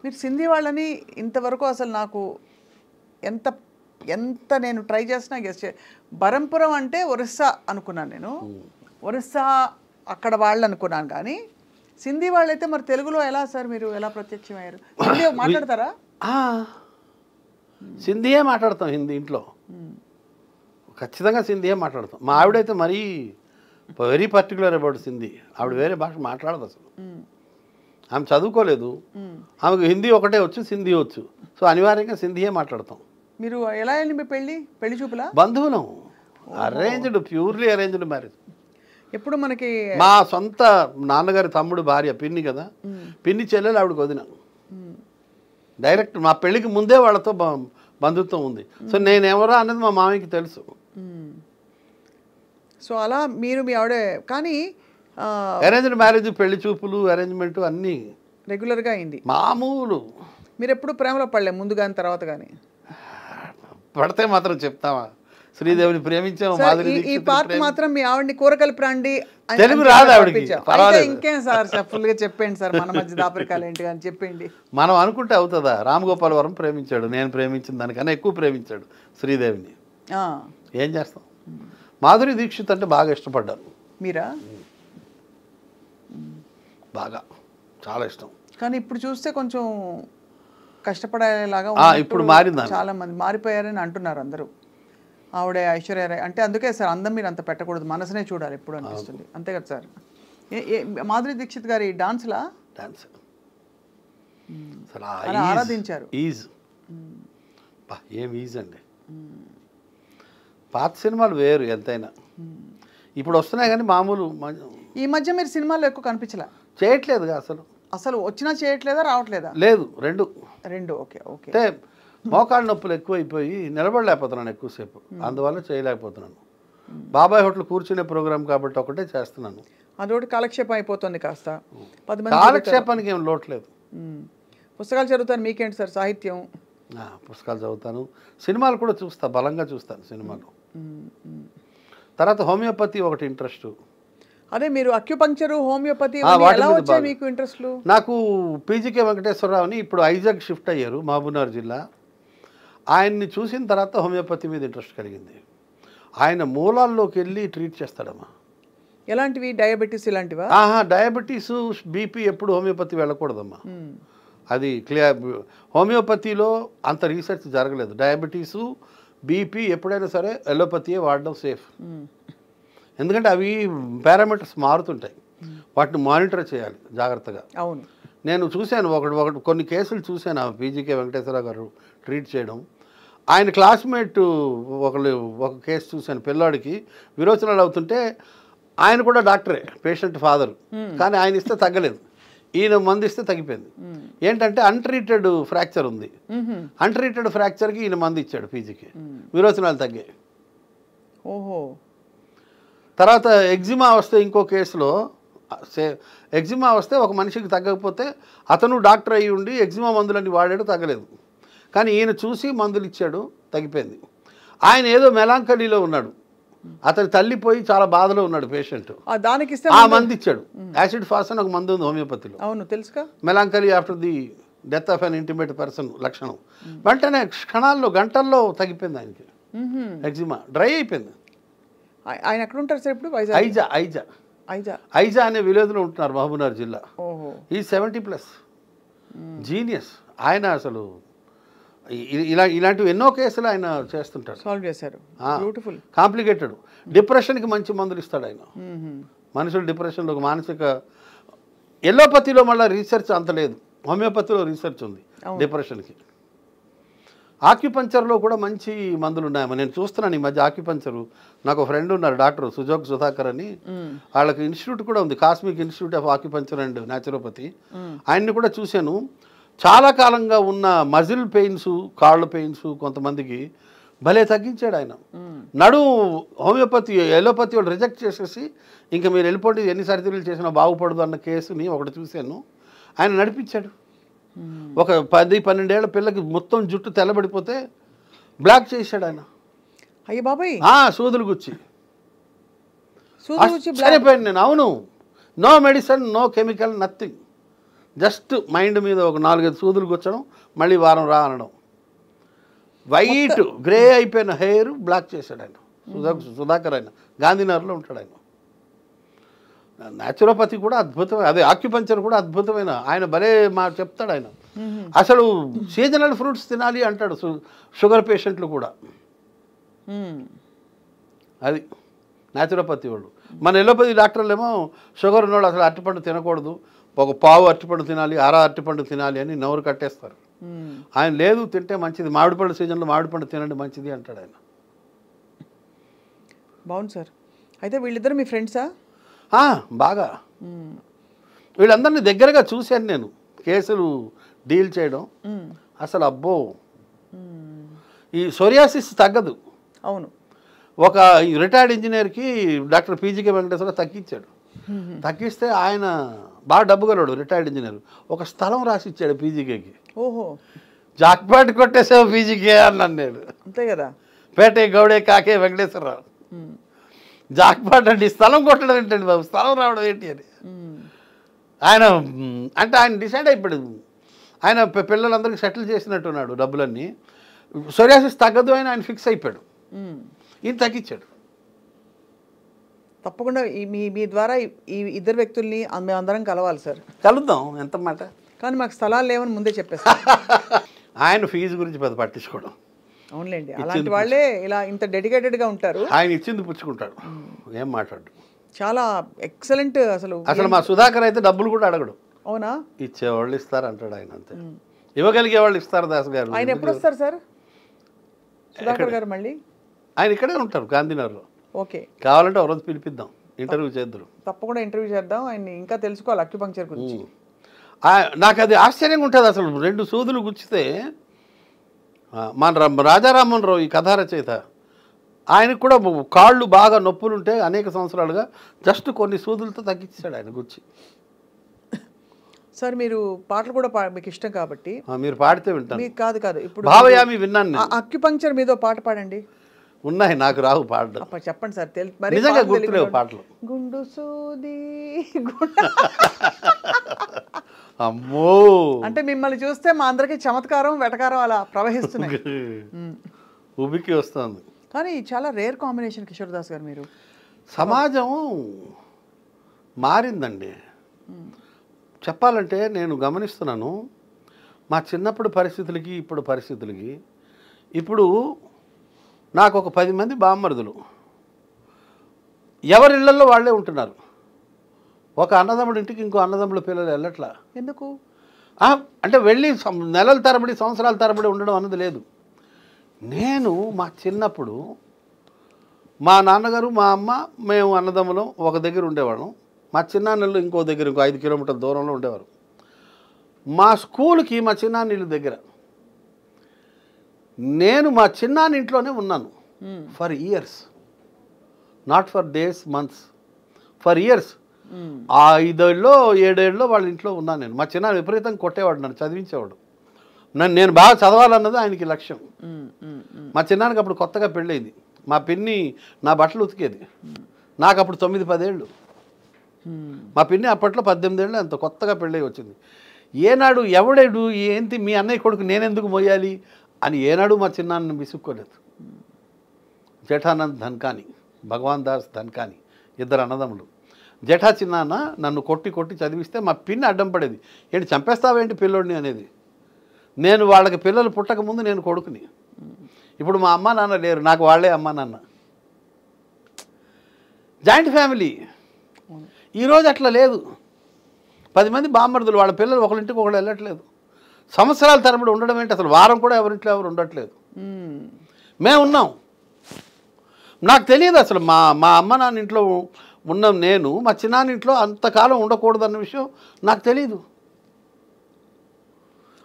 మీరు సింధీ వాళ్ళని ఇంతవరకు అసలు నాకు ఎంత ఎంత నేను ట్రై చేసినా గెస్ట్ బరంపురం అంటే ఒరిస్సా అనుకున్నాను నేను, ఒరిస్సా అక్కడ వాళ్ళు అనుకున్నాను. కానీ సింధీ వాళ్ళైతే మరి తెలుగులో ఎలా సార్ మీరు ఎలా ప్రత్యక్షమయ్యారు? హిందీ మాట్లాడతారా? సింధీయే మాట్లాడతాం హిందీ ఇంట్లో, ఖచ్చితంగా సింధీయే మాట్లాడతాం. మా ఆవిడైతే మరీ వెరీ పర్టికులర్ అబౌట్ సింధీ. ఆవిడ వేరే భాష మాట్లాడదు అసలు. ఆమె చదువుకోలేదు, ఆమెకు హిందీ ఒకటే వచ్చు, సింధీ వచ్చు. సో అనివార్యంగా సింధీయే మాట్లాడతాం. మీరు ఎలా అయింది మీ పెళ్లి చూపులా? బంధువులం, అరేంజ్డ్, ప్యూర్లీ అరేంజ్డ్ మ్యారేజ్. ఎప్పుడు మనకి మా సొంత నాన్నగారి తమ్ముడు భార్య, పిన్ని కదా, పిన్ని చెల్లెలు ఆవిడకి వదిన. డైరెక్ట్ మా పెళ్ళికి ముందే వాళ్ళతో బంధుత్వం ఉంది. సో నేనెవరో అన్నది మా మామయ్యకి తెలుసు. సో అలా మీరు మీ ఆవిడే. కానీ అరేంజ్డ్ మ్యారేజ్, పెళ్లి చూపులు, అరేంజ్మెంట్ అన్నీ రెగ్యులర్గా అయింది. మామూలు. మీరు ఎప్పుడు ప్రేమలో పడలే, ముందు కానీ తర్వాత కానీ? పడితే మాత్రం చెప్తావా? శ్రీదేవిని ప్రేమించాము, మాధురి ఈ పార్ట్ మాత్రం మీ ఆవిడని కూరగాయల ప్రాండి తెలుగు రాదు ఆవిడకి. ఇంకేం సార్ ఫుల్గా చెప్పండి సార్, మన మధ్య దాపరికాలు ఏంటి అని చెప్పండి. మనం అనుకుంటే అవుతుందా? రామగోపాల్ వరం ప్రేమించాడు, నేను ప్రేమించిన దానికన్నా ఎక్కువ ప్రేమించాడు శ్రీదేవిని. ఏం చేస్తాం? మాధురి దీక్షిత్ అంటే బాగా ఇష్టపడ్డాను. మీరా? బాగా, చాలా ఇష్టం. కానీ ఇప్పుడు చూస్తే కొంచెం కష్టపడేలాగా ఇప్పుడు మారిందా? చాలా మంది మారిపోయారని అంటున్నారు అందరూ. ఆవిడ ఐశ్వర్య రాయ్ అంటే అందుకే సార్ అందం మీరు అంత పెట్టకూడదు, మనసునే చూడాలి ఎప్పుడు అనిపిస్తుంది. అంతే కదా సార్? మాధురి దీక్షిత్ గారి డాన్స్లా డాన్స్ ఆరాధించారు. ఈజ్ ఏం ఈజ్ అండి. పాత సినిమాలు వేరు ఎంతైనా, ఇప్పుడు వస్తున్నాయి కానీ మామూలు. ఈ మధ్య మీరు సినిమాల్లో ఎక్కువ కనిపించలే, చేయట్లేదుగా అసలు. అసలు వచ్చినా చేయట్లేదా, రావట్లేదా? లేదు, రెండు. Okay okay. అంటే మోకాళ్ళ నొప్పులు ఎక్కువైపోయి నిలబడలేకపోతున్నాను ఎక్కువసేపు, అందువల్ల చేయలేకపోతున్నాను. బాబాయ్ హోటల్ కూర్చునే ప్రోగ్రామ్ కాబట్టి ఒకటే చేస్తున్నాను. అదొకటి కాలక్షేపం అయిపోతుంది కాస్త. కాలక్షేపానికి ఏం లోట్లేదు. పుస్తకాలు చదువుతాను. మీకేంటి సార్ సాహిత్యం? పుస్తకాలు చదువుతాను, సినిమాలు కూడా చూస్తా, బలంగా చూస్తాను సినిమాలు. తర్వాత హోమియోపతి ఒకటి ఇంట్రెస్ట్. అదే మీరు అక్యుపంక్చర్, హోమియోపతి ఎలా వచ్చాయి మీకు ఇంట్రెస్ట్లు? నాకు పీజీకే వెంకటేశ్వరరావుని ఇప్పుడు ఐజాగ్ షిఫ్ట్ అయ్యారు, మహబూబ్నగర్ జిల్లా. ఆయన్ని చూసిన తర్వాత హోమియోపతి మీద ఇంట్రెస్ట్ కలిగింది. ఆయన మూలాల్లోకి వెళ్ళి ట్రీట్ చేస్తాడమ్మా. ఎలాంటివి? డయాబెటీస్ ఇలాంటివా? డయాబెటీస్, బీపీ ఎప్పుడు హోమియోపతి వెళ్ళకూడదమ్మా. అది క్లియర్. హోమియోపతిలో అంత రీసెర్చ్ జరగలేదు. డయాబెటీసు, బీపీ ఎప్పుడైనా సరే ఎలోపతియే వాడడం సేఫ్. ఎందుకంటే అవి పారామీటర్స్ మారుతుంటాయి, వాటిని మానిటర్ చేయాలి జాగ్రత్తగా. అవును, నేను చూశాను ఒకటి కొన్ని కేసులు చూశాను. పీజీకే వెంకటేశ్వర గారు ట్రీట్ చేయడం. ఆయన క్లాస్మేట్ ఒక కేసు చూశాను, పిల్లాడికి విరోచనాలు అవుతుంటే ఆయన కూడా డాక్టరే, పేషెంట్ ఫాదర్, కానీ ఆయన ఇస్తే తగ్గలేదు, ఈయన మందు ఇస్తే తగ్గిపోయింది. ఏంటంటే అన్ట్రీటెడ్ ఫ్రాక్చర్ ఉంది, అన్ట్రీటెడ్ ఫ్రాక్చర్కి ఈయన మందు ఇచ్చాడు, పీజీకి విరోచనాలు తగ్గాయి. ఓహో. తర్వాత ఎగ్జిమా వస్తే ఇంకో కేసులో ఎగ్జిమా వస్తే ఒక మనిషికి తగ్గకపోతే అతను డాక్టర్ అయ్యి ఉండి ఎగ్జిమా మందులన్నీ వాడాడు, తగ్గలేదు. కానీ ఈయన చూసి మందులు ఇచ్చాడు, తగ్గిపోయింది. ఆయన ఏదో మెలాంకలీలో ఉన్నాడు, అతని తల్లిపోయి చాలా బాధలో ఉన్నాడు పేషెంట్, దానికి ఆ మందు ఇచ్చాడు. యాసిడ్ ఫాస్ అని ఒక మందు ఉంది హోమియోపతిలో. అవును, తెలుసుగా. Melancholy after the death of an intimate person లక్షణం. వెంటనే క్షణాల్లో, గంటల్లో తగ్గిపోయింది ఆయనకి. ఎగ్జిమా డ్రై అయిపోయింది. ఆయన ఎక్కడ ఉంటారు సార్ ఇప్పుడు? ఐజా అనే విలేజ్లో ఉంటున్నారు, మహబూబ్నగర్ జిల్లా. ఈ 70+ జీనియస్ ఆయన. అసలు ఇలాంటివి ఎన్నో కేసులు ఆయన చేస్తుంటారు, సాల్వ్ చేశారు. బ్యూటిఫుల్. కాంప్లికేటెడ్ డిప్రెషన్కి మంచి మందులు ఇస్తాడు ఆయన. మనుషులు డిప్రెషన్లో మానసిక. ఎల్లోపతిలో మళ్ళీ రీసెర్చ్ అంత లేదు, హోమియోపతిలో రీసెర్చ్ ఉంది డిప్రెషన్కి. ఆక్యుపంచర్లో కూడా మంచి మందులు ఉన్నాయమ్మా. నేను చూస్తున్నాను ఈ మధ్య ఆక్యుపంచరు. నాకు ఒక ఫ్రెండ్ ఉన్నారు డాక్టర్ సుధాకర్ అని. వాళ్ళకి ఇన్స్టిట్యూట్ కూడా ఉంది, cosmic institute of acupuncture and naturopathy. ఆయన్ని కూడా చూశాను. చాలా కాలంగా ఉన్న మజిల్ పెయిన్స్, కాళ్ళ పెయిన్స్ కొంతమందికి భలే తగ్గించాడు ఆయన. హోమియోపతి ఎలోపతి వాళ్ళు రిజెక్ట్ చేసేసి ఇంకా మీరు వెళ్ళిపోండి, ఎన్ని సర్జరీలు చేసినా బాగుపడదు అన్న కేసుని ఒకటి చూశాను. ఆయన నడిపించాడు. ఒక 10-12 ఏళ్ల పిల్లకి మొత్తం జుట్టు తెల్లబడిపోతే బ్లాక్ చేశాడు ఆయన. అయ్య బాబాయ్, సూదులు గుచ్చి సరిపోయింది నేను. అవును, no medicine, no chemical, nothing. Just mind మీద ఒక 4-5 సూదులు గుచ్చడం, మళ్ళీ వారం రా అనడం. వైట్ గ్రే అయిపోయిన హెయిర్ బ్లాక్ చేశాడు ఆయన. సుధాకర్ ఆయన గాంధీనగర్లో ఉంటాడు ఆయన. న్యాచురోపతి కూడా అద్భుతమైన, అదే ఆక్యుపంచర్ కూడా అద్భుతమైన. ఆయన భలే చెప్తాడు ఆయన. అసలు సీజనల్ ఫ్రూట్స్ తినాలి అంటాడు షుగర్ పేషెంట్లు కూడా. అది న్యాచురోపతి వాళ్ళు. మన ఎలోపతి డాక్టర్లు ఏమో షుగర్ ఉన్నవాళ్ళు అసలు అరటిపండు తినకూడదు, ఒక పావు అరటిపండు తినాలి, అరటిపండు తినాలి అని నోరు కట్టేస్తారు. ఆయన లేదు, తింటే మంచిది, మామిడిపండు సీజన్లో మామిడిపండు తినండి మంచిది అంటాడు ఆయన. బాగుంది సార్. అయితే వీళ్ళిద్దరు మీ ఫ్రెండ్సా? బాగా. వీళ్ళందరినీ దగ్గరగా చూశాను నేను, కేసులు డీల్ చేయడం. అసలు అబ్బో, ఈ సోరియాసిస్ తగ్గదు. అవును. ఒక రిటైర్డ్ ఇంజనీర్కి డాక్టర్ పీజీకే వెంకటేశ్వర తగ్గించాడు. తగ్గిస్తే ఆయన బాగా డబ్బు గలవాడు, రిటైర్డ్ ఇంజనీర్. ఒక స్థలం రాసి ఇచ్చాడు పీజీకేకి. ఓహో, జాక్పాట్ కొట్టేసావు పీజీకే అన్నాను నేను. అంతే కదా. పేటే గౌడే కాకే వెంకటేశ్వరరావు. జాక్పాట్ అంటే స్థలం కొట్టడం ఏంటండి బాబు, స్థలం రావడం ఏంటి అని ఆయన అంటే ఆయన డిసైడ్ అయిపోయాడు. ఆయన పిల్లలందరికీ సెటిల్ చేసినట్టున్నాడు డబ్బులన్నీ. సోరియాసిస్ తగ్గదు అని ఆయన ఫిక్స్ అయిపోయాడు. ఈయన తగ్గించాడు. తప్పకుండా మీ ద్వారా ఈ ఇద్దరు వ్యక్తుల్ని మేమందరం కలవాలి సార్. కలుద్దాం, ఎంత మాట. కానీ మాకు స్థలాలు లేవని ముందే చెప్పేస్తాం. ఆయన ఫీజు గురించి పెద్ద పట్టించుకోవడం. అవునులేండి, అలాంటి వాళ్ళే ఇలా ఇంత డెడికేటెడ్గా ఉంటారు. ఆయన ఇచ్చింది పుచ్చుకుంటాడు, ఏం మాట్లాడు. చాలా ఎక్సలెంట్. అసలు మా సుధాకర్ అయితే డబ్బులు కూడా అడగడు. అవునా? ఇచ్చేవాళ్ళు ఇస్తారు అంటాడు ఆయన, అంతే. ఇవ్వగలిగే వాళ్ళు ఇస్తారు. దాస్ గారు ఆయన ఎప్పుడు వస్తారు సార్? సుధాకర్ గారు మళ్ళీ ఆయన ఇక్కడే ఉంటారు గాంధీనగర్లో. ఓకే, కావాలంటే ఒక రోజు పిలిపిద్దాం, ఇంటర్వ్యూ చేద్దాం. తప్పకుండా ఇంటర్వ్యూ చేద్దాం. ఆయన ఇంకా తెలుసుకోవాలి అక్యుపంక్చర్ గురించి. నాకు అది ఆశ్చర్యంగా ఉంటుంది. అసలు 2 సూదులు గుచ్చితే మన రాజారామన్ రావు ఈ కథా రచయిత, ఆయనకు కూడా కాళ్ళు బాగా నొప్పులుంటే అనేక సంవత్సరాలుగా జస్ట్ కొన్ని సూదులతో తగ్గించాడు ఆయన గుచ్చి. సార్ మీరు పాటలు కూడా మీకు ఇష్టం కాబట్టి మీరు పాడితే వింటాను. మీకు కాదు ఇప్పుడు భావయామి విన్నాను. అక్యుపంక్చర్ మీద పాట పాడండి. ఉన్నాయి, నాకు రావు పాడడం. చెప్పండి సార్. నిజంగా గుర్తులేవు పాటలు. గుండు సూది అమ్మో, అంటే మిమ్మల్ని చూస్తే మా అందరికి చమత్కారం వెటకారం అలా ప్రవహిస్తున్నాయి. ఉబికి వస్తుంది. కానీ చాలా రేర్ కాంబినేషన్ కిషోర్ దాస్ గారు. మీరు సమాజం మారిందండి. చెప్పాలంటే నేను గమనిస్తున్నాను మా చిన్నప్పుడు పరిస్థితులకి ఇప్పుడు పరిస్థితులకి. ఇప్పుడు నాకు ఒక 10 మంది బామ్మరుదులు, ఎవరి ఇళ్లలో వాళ్ళే ఉంటున్నారు. ఒక అన్నదమ్ముడి ఇంటికి ఇంకో అన్నదమ్ముల పిల్లలు వెళ్ళట్లా. ఎందుకు అంటే వెళ్ళి నెలల తరబడి సంవత్సరాల తరబడి ఉండడం అన్నది లేదు. నేను మా చిన్నప్పుడు మా నాన్నగారు మా అమ్మ మేము అన్నదమ్ములం ఒక దగ్గర ఉండేవాళ్ళం. మా చిన్నాన్నలు ఇంకో దగ్గర ఇంకో 5 కిలోమీటర్ల దూరంలో ఉండేవారు. మా స్కూల్కి మా చిన్నాన్నీళ్ళ దగ్గర. నేను మా చిన్నాన్న ఇంట్లోనే ఉన్నాను for years, not for days, months, for years. 5 ఏళ్ళలో 7 ఏళ్ళలో వాళ్ళ ఇంట్లో ఉన్నాను నేను. మా చిన్నాన్న విపరీతంగా కొట్టేవాడు, నన్ను చదివించేవాడు. నేను బాగా చదవాలన్నది ఆయనకి లక్ష్యం. మా చిన్నాన్నకి అప్పుడు కొత్తగా పెళ్ళయింది. మా పిన్ని నా బట్టలు ఉతికేది. నాకు అప్పుడు 9-10 ఏళ్ళు. మా పిన్ని అప్పట్లో 18 ఏళ్ళు, అంత కొత్తగా పెళ్ళి వచ్చింది. ఏనాడు ఎవడేడు ఏంటి మీ అన్నయ్య కొడుకు నేనెందుకు మోయాలి అని ఏనాడు మా చిన్నాన్నని విసుక్కోలేదు. జఠానంద్ ధన్కాని, భగవాన్ దాస్ ధన్కాని, 2 అన్నదమ్ములు. జఠా చిన్నాన్న నన్ను కొట్టి కొట్టి చదివిస్తే మా పిన్ని అడ్డం పడేది. ఏంటి చంపేస్తావేంటి పిల్లోడిని అనేది. నేను వాళ్ళకి పిల్లలు పుట్టక ముందు నేను కొడుకుని. ఇప్పుడు మా అమ్మ నాన్న లేరు, నాకు వాళ్ళే అమ్మ నాన్న. Joint family. ఈరోజు అట్లా లేదు. 10 మంది బామ్మర్దులు, వాళ్ళ పిల్లలు ఒకరింటికి ఒకళ్ళు వెళ్ళట్లేదు. సంవత్సరాల తరబడి ఉండడం ఏంటి? అసలు వారం కూడా ఎవరింట్లో ఎవరు ఉండట్లేదు. మేము ఉన్నాం. నాకు తెలియదు అసలు మా అమ్మ నాన్న ఇంట్లో ఉన్నాం, నేను మా చిన్నాన్న ఇంట్లో అంతకాలం ఉండకూడదన్న విషయం నాకు తెలీదు.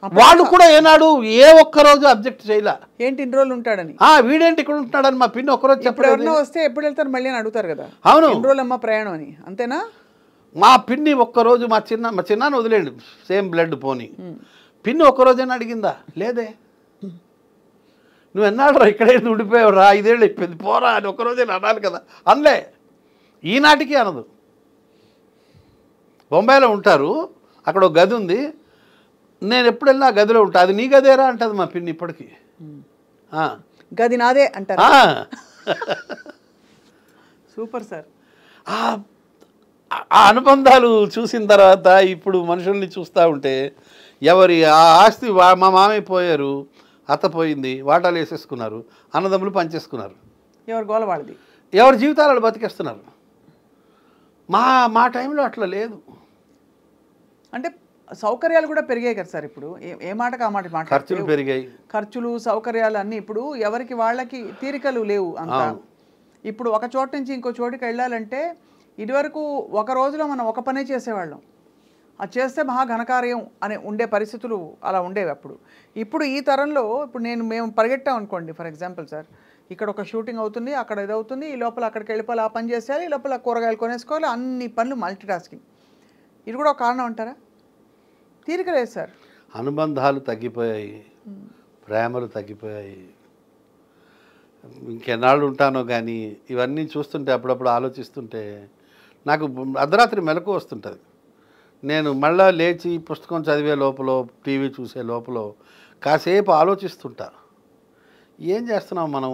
వాళ్ళు కూడా ఏనాడు ఏ ఒక్కరోజు అబ్జెక్ట్ చేయలే. ఏంటి ఇన్ని రోజులు ఉంటాడని, వీడేంటి ఇక్కడ ఉంటున్నాడని మా పిన్ని ఒక్కరోజు ఎవరైనా వస్తే ఎప్పుడు వెళ్తారు మళ్ళీ అని అడుగుతారు కదా. అవును, ఎన్ని రోజులు అమ్మ ప్రయాణం అని, అంతేనా? మా పిన్ని ఒక్కరోజు మా చిన్నాన్న వదిలేండి, సేమ్ బ్లడ్ పోని, పిన్ని ఒక్కరోజైనా అడిగిందా? లేదే. నువ్వు ఎన్నాడు ఇక్కడే ఉండిపోయావు రా, 5 ఏళ్ళు అయిపోయింది పోరా అని ఒక్కరోజైనా అనాలి కదా. అనలే, ఈనాటికి అనదు. బొంబాయిలో ఉంటారు, అక్కడ ఒక గది ఉంది, నేను ఎప్పుడు వెళ్ళినా ఆ గదిలో ఉంటా. అది నీ గదేరా అంటది మా పిన్ని ఇప్పటికీ. గది నాదే అంటారు. Super sir. ఆ అనుబంధాలు చూసిన తర్వాత ఇప్పుడు మనుషుల్ని చూస్తూ ఉంటే ఎవరి ఆ ఆస్తి మా మామయ్య పోయారు, అత్త పోయింది, వాటాలు వేసేసుకున్నారు, అన్నదమ్ములు పనిచేసుకున్నారు, ఎవరి గోల వాళ్ళది, ఎవరి జీవితాలు బతికేస్తున్నారు. మా టైంలో అట్లా లేదు. అంటే సౌకర్యాలు కూడా పెరిగాయి కదా సార్. ఇప్పుడు ఏ మాటకు ఆ మాట మాట, ఖర్చులు పెరిగాయి, ఖర్చులు సౌకర్యాలు అన్నీ. ఇప్పుడు ఎవరికి వాళ్ళకి తీరికలు లేవు అంతా. ఇప్పుడు ఒక చోట నుంచి ఇంకో చోటుకి వెళ్ళాలంటే ఇదివరకు ఒక రోజులో మనం ఒక పనే చేసేవాళ్ళం, అది చేస్తే మహా ఘనకార్యం అని ఉండే పరిస్థితులు అలా ఉండేవి అప్పుడు. ఇప్పుడు ఈ తరంలో ఇప్పుడు మేము పరిగెట్టాం అనుకోండి, ఫర్ ఎగ్జాంపుల్ సార్, ఇక్కడ ఒక షూటింగ్ అవుతుంది, అక్కడ ఇది అవుతుంది, ఈ లోపల అక్కడికి వెళ్ళిపోవాలి, ఆ పని చేసేయాలి, ఈ లోపల కూరగాయలు కొనేసుకోవాలి, అన్ని పనులు మల్టీ టాస్కింగ్. ఇది కూడా ఒక కారణం అంటారా? తీరిక లేదు సార్. అనుబంధాలు తగ్గిపోయాయి, ప్రేమలు తగ్గిపోయాయి. ఇంకెన్నాళ్ళు ఉంటానో కానీ ఇవన్నీ చూస్తుంటే అప్పుడప్పుడు ఆలోచిస్తుంటే నాకు అర్ధరాత్రి మెలకు వస్తుంటుంది. నేను మళ్ళా లేచి పుస్తకం చదివే లోపల, టీవీ చూసే లోపల కాసేపు ఆలోచిస్తుంటా, ఏం చేస్తున్నాం మనం,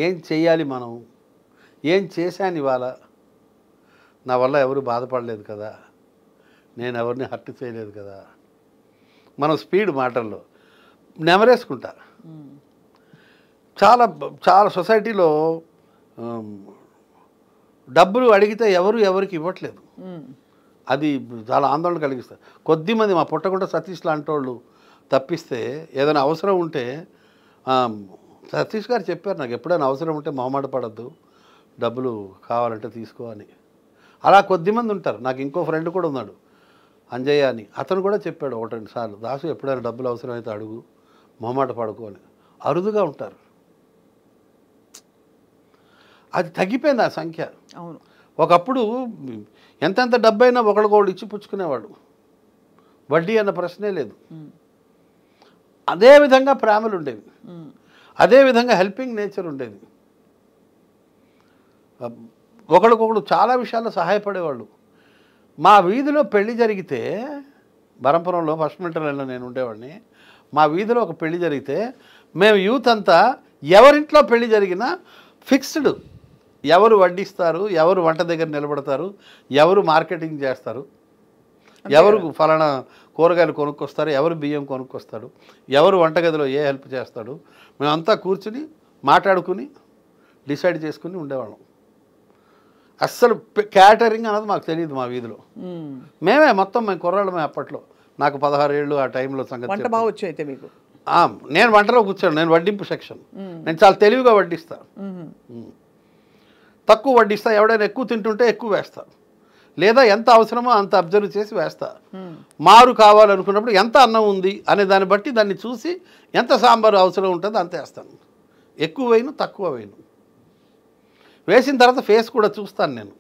ఏం చెయ్యాలి మనం, ఏం చేశాను ఇవాళ, నా వల్ల ఎవరు బాధపడలేదు కదా, నేను ఎవరిని హర్ట్ చేయలేదు కదా. మనం స్పీడ్ మాటల్లో నెమరేసుకుంటా. చాలా చాలా సొసైటీలో డబ్బులు అడిగితే ఎవరికి ఇవ్వట్లేదు. అది చాలా ఆందోళన కలిగిస్తుంది. కొద్దిమంది మా పుట్టగుంట సతీష్ లాంటి వాళ్ళు తప్పిస్తే ఏదైనా అవసరం ఉంటే, సతీష్ గారు చెప్పారు నాకు, ఎప్పుడైనా అవసరం ఉంటే మొహమాట పడద్దు, డబ్బులు కావాలంటే తీసుకో అని. అలా కొద్దిమంది ఉంటారు. నాకు ఇంకో ఫ్రెండ్ కూడా ఉన్నాడు, అంజయ్య అని, అతను కూడా చెప్పాడు 1-2 సార్లు, దాసు ఎప్పుడైనా డబ్బులు అవసరమైతే అడుగు, మొహమాట పడుకో అని. అరుదుగా ఉంటారు. అది తగ్గిపోయింది ఆ సంఖ్య. అవును, ఒకప్పుడు ఎంతెంత డబ్బైనా ఒకళ్ళకొకళ్ళు ఇచ్చి పుచ్చుకునేవాడు, వడ్డీ అన్న ప్రశ్నే లేదు. అదేవిధంగా ప్రేమలు ఉండేవి, అదేవిధంగా హెల్పింగ్ నేచర్ ఉండేది. ఒకరికొకడు చాలా విషయాల్లో సహాయపడేవాళ్ళు. మా వీధిలో పెళ్లి జరిగితే, బరంపురంలో ఫస్ట్ మిలిటరీలో నేను ఉండేవాడిని, మా వీధిలో ఒక పెళ్లి జరిగితే మేము యూత్ అంతా ఎవరింట్లో పెళ్లి జరిగినా ఫిక్స్డ్, ఎవరు వడ్డిస్తారు, ఎవరు వంట దగ్గర నిలబడతారు, ఎవరు మార్కెటింగ్ చేస్తారు, ఎవరు ఫలానా కూరగాయలు కొనుక్కొస్తారు, ఎవరు బియ్యం కొనుక్కొస్తాడు, ఎవరు వంటగదిలో ఏ హెల్ప్ చేస్తాడు, మేమంతా కూర్చుని మాట్లాడుకుని డిసైడ్ చేసుకుని ఉండేవాళ్ళం. అస్సలు క్యాటరింగ్ అన్నది మాకు తెలియదు మా వీధిలో. మేము కుర్రాళ్ళమే అప్పట్లో. నాకు 16 ఏళ్ళు ఆ టైంలో సంగతి. వంట బాగా వచ్చు అయితే మీకు? నేను వంటలో కూర్చోను, నేను వడ్డింపు సెక్షన్. నేను చాలా తెలివిగా వడ్డిస్తా, తక్కువ వడ్డిస్తా. ఎవడైనా ఎక్కువ తింటుంటే ఎక్కువ వేస్తా, లేదా ఎంత అవసరమో అంత అబ్జర్వ్ చేసి వేస్తా. మారు కావాలనుకున్నప్పుడు ఎంత అన్నం ఉంది అనే దాన్ని బట్టి దాన్ని చూసి ఎంత సాంబారు అవసరం ఉంటుందో అంత వేస్తాను. ఎక్కువ వేయను, తక్కువ వేయను. వేసిన తర్వాత ఫేస్ కూడా చూస్తాను నేను,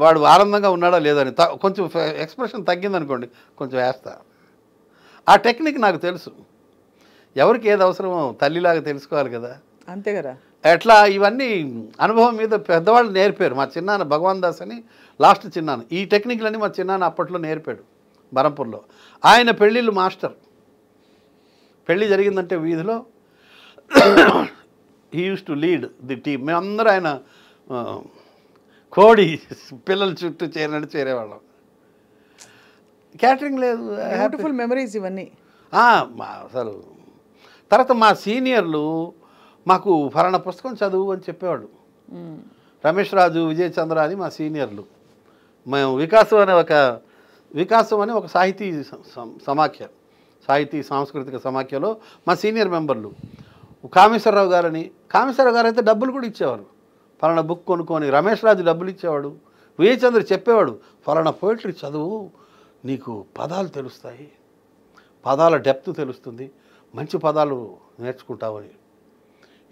వాడు ఆనందంగా ఉన్నాడా లేదని. కొంచెం ఎక్స్ప్రెషన్ తగ్గిందనుకోండి కొంచెం వేస్తా. ఆ టెక్నిక్ నాకు తెలుసు. ఎవరికి ఏది అవసరమో తల్లిలాగా తెలుసుకోవాలి కదా, అంతే కదా. ఎట్లా ఇవన్నీ అనుభవం మీద పెద్దవాళ్ళు నేర్పారు. మా చిన్నాన్న భగవాన్ దాస్ అని, లాస్ట్ చిన్నాన్న, ఈ టెక్నిక్లన్నీ మా చిన్నాన్న అప్పట్లో నేర్పాడు బరంపూర్లో. ఆయన పెళ్ళిళ్ళు మాస్టర్. పెళ్ళి జరిగిందంటే వీధిలో he use to lead the team. మేమందరూ ఆయన కోడి పిల్లల చుట్టూ చేరేవాళ్ళం. క్యాటరింగ్ లేదు. బ్యూటిఫుల్ మెమరీస్ ఇవన్నీ. అసలు తర్వాత మా సీనియర్లు మాకు ఫలానా పుస్తకం చదువు అని చెప్పేవాడు. రమేష్ రాజు, విజయ్ చంద్ర అని మా సీనియర్లు. మేము వికాసం అని ఒక సాహితీ సమాఖ్య సాహితీ సాంస్కృతిక సమాఖ్యలో మా సీనియర్ మెంబర్లు. కామేశ్వరరావు గారని, కామేశ్వరరావు గారు అయితే డబ్బులు కూడా ఇచ్చేవారు. ఫలానా బుక్ కొనుక్కొని రమేష్ రాజు డబ్బులు ఇచ్చేవాడు. విజయచంద్ర చెప్పేవాడు, ఫలానా పోయిటరీ చదువు, నీకు పదాలు తెలుస్తాయి, పదాల డెప్త్ తెలుస్తుంది, మంచి పదాలు నేర్చుకుంటావని.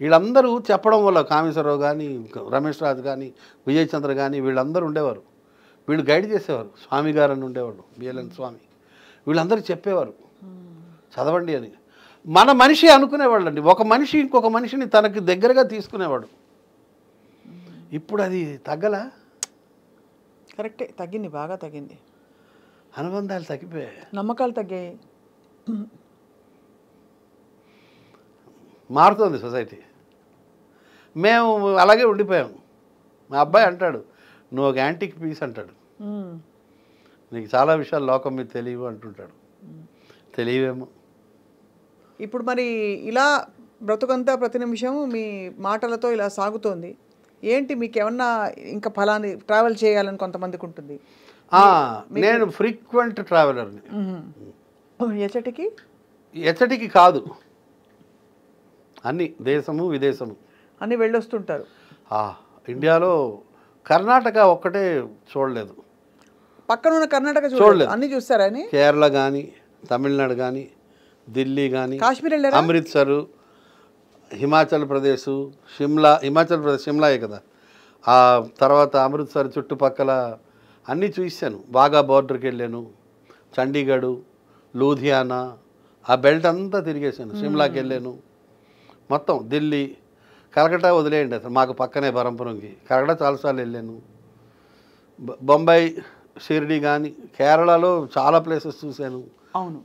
వీళ్ళందరూ చెప్పడం వల్ల కామేశ్వరరావు కానీ, రమేష్ రాజు కానీ, విజయచంద్ర కానీ వీళ్ళందరూ ఉండేవారు. వీళ్ళు గైడ్ చేసేవారు. స్వామి గారు అని ఉండేవాడు, బిఎల్ఎన్ స్వామి. వీళ్ళందరూ చెప్పేవారు చదవండి అని. మన మనిషి అనుకునేవాళ్ళండి. ఒక మనిషి ఇంకొక మనిషిని తనకి దగ్గరగా తీసుకునేవాడు. ఇప్పుడు అది తగ్గలా? కరెక్టే, తగ్గింది, బాగా తగ్గింది. అనుబంధాలు తగ్గిపోయాయి, నమ్మకాలు తగ్గాయి. మారుతుంది సొసైటీ. మేము అలాగే ఉండిపోయాం. మా అబ్బాయి అంటాడు, నువ్వు ఒక యాంటిక్ పీస్ అంటాడు, నీకు చాలా విషయాలు లోకం మీద తెలియవు అంటుంటాడు. తెలియవేమో. ఇప్పుడు మరి ఇలా బ్రతుకంతా ప్రతి నిమిషము మీ మాటలతో ఇలా సాగుతోంది. ఏంటి మీకు ఏమన్నా ఇంకా ఫలాని ట్రావెల్ చేయాలని కొంతమందికి ఉంటుంది. నేను ఫ్రీక్వెంట్ ట్రావెలర్ని. ఎచ్చటికి కాదు, అన్ని దేశము విదేశము అన్నీ వెళ్ళొస్తుంటారు. ఇండియాలో కర్ణాటక ఒక్కటే చూడలేదు. పక్కన ఉన్న కర్ణాటక చూడలేదు, అన్ని చూస్తారని. కేరళ కానీ, తమిళనాడు కానీ, ఢిల్లీ కానీ, కాశ్మీర్ వెళ్ళారా? అమృత్సర్, హిమాచల్ ప్రదేశ్, షిమ్లా. హిమాచల్ ప్రదేశ్ షిమ్లాయే కదా. ఆ తర్వాత అమృత్సర్ చుట్టుపక్కల అన్నీ చూసాను. బాగా బార్డర్కి వెళ్ళాను. చండీగఢ్, లూధియానా, ఆ బెల్ట్ అంతా తిరిగేసాను. షిమ్లాకి వెళ్ళాను. మొత్తం ఢిల్లీ, కలకట్టా వదిలేయండి, అసలు మాకు పక్కనే బరంపురంకి. కలకట్టా చాలాసార్లు వెళ్ళాను. బొంబాయి, షిర్డీ కానీ, కేరళలో చాలా ప్లేసెస్ చూశాను.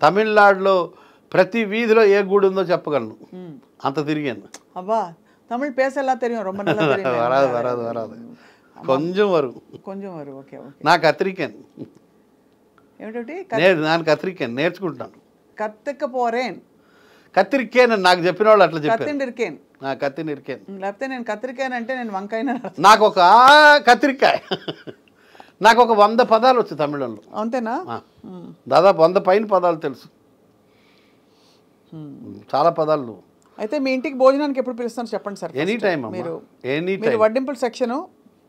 తమిళనాడులో ప్రతి వీధిలో ఏ గుడి ఉందో చెప్పగలను, అంత తిరిగాను. అబ్బా, తమిళ్ పేసెల్లా తెలియదు, ரொம்ப நல்லா தெரியும். వరాదు కొంచెం వరకు. Okay okay. నా కత్రికన్ ఏమిటి? నేను కత్రికన్ నేర్చుకుంటాను. కత్తికపోరేన్ కత్తిరికేన్ అని నాకు చెప్పిన వాళ్ళు అట్లా చెప్పారు. కత్తిరికేన్, కత్తిరికేన్. లేకపోతే నేను కత్తిరికాయన్ అంటే నేను వంకాయ. నాకు ఒక కత్తిరికాయ, నాకు ఒక 100 పదాలు వచ్చు తమిళంలో. అంతేనా? దాదాపు 100 పైన పదాలు తెలుసు, చాలా పదాలు. అయితే మీ ఇంటికి భోజనానికి ఎప్పుడు పిలుస్తాను చెప్పండి సార్. Any time. మీరు వడ్డింపుల సెక్షను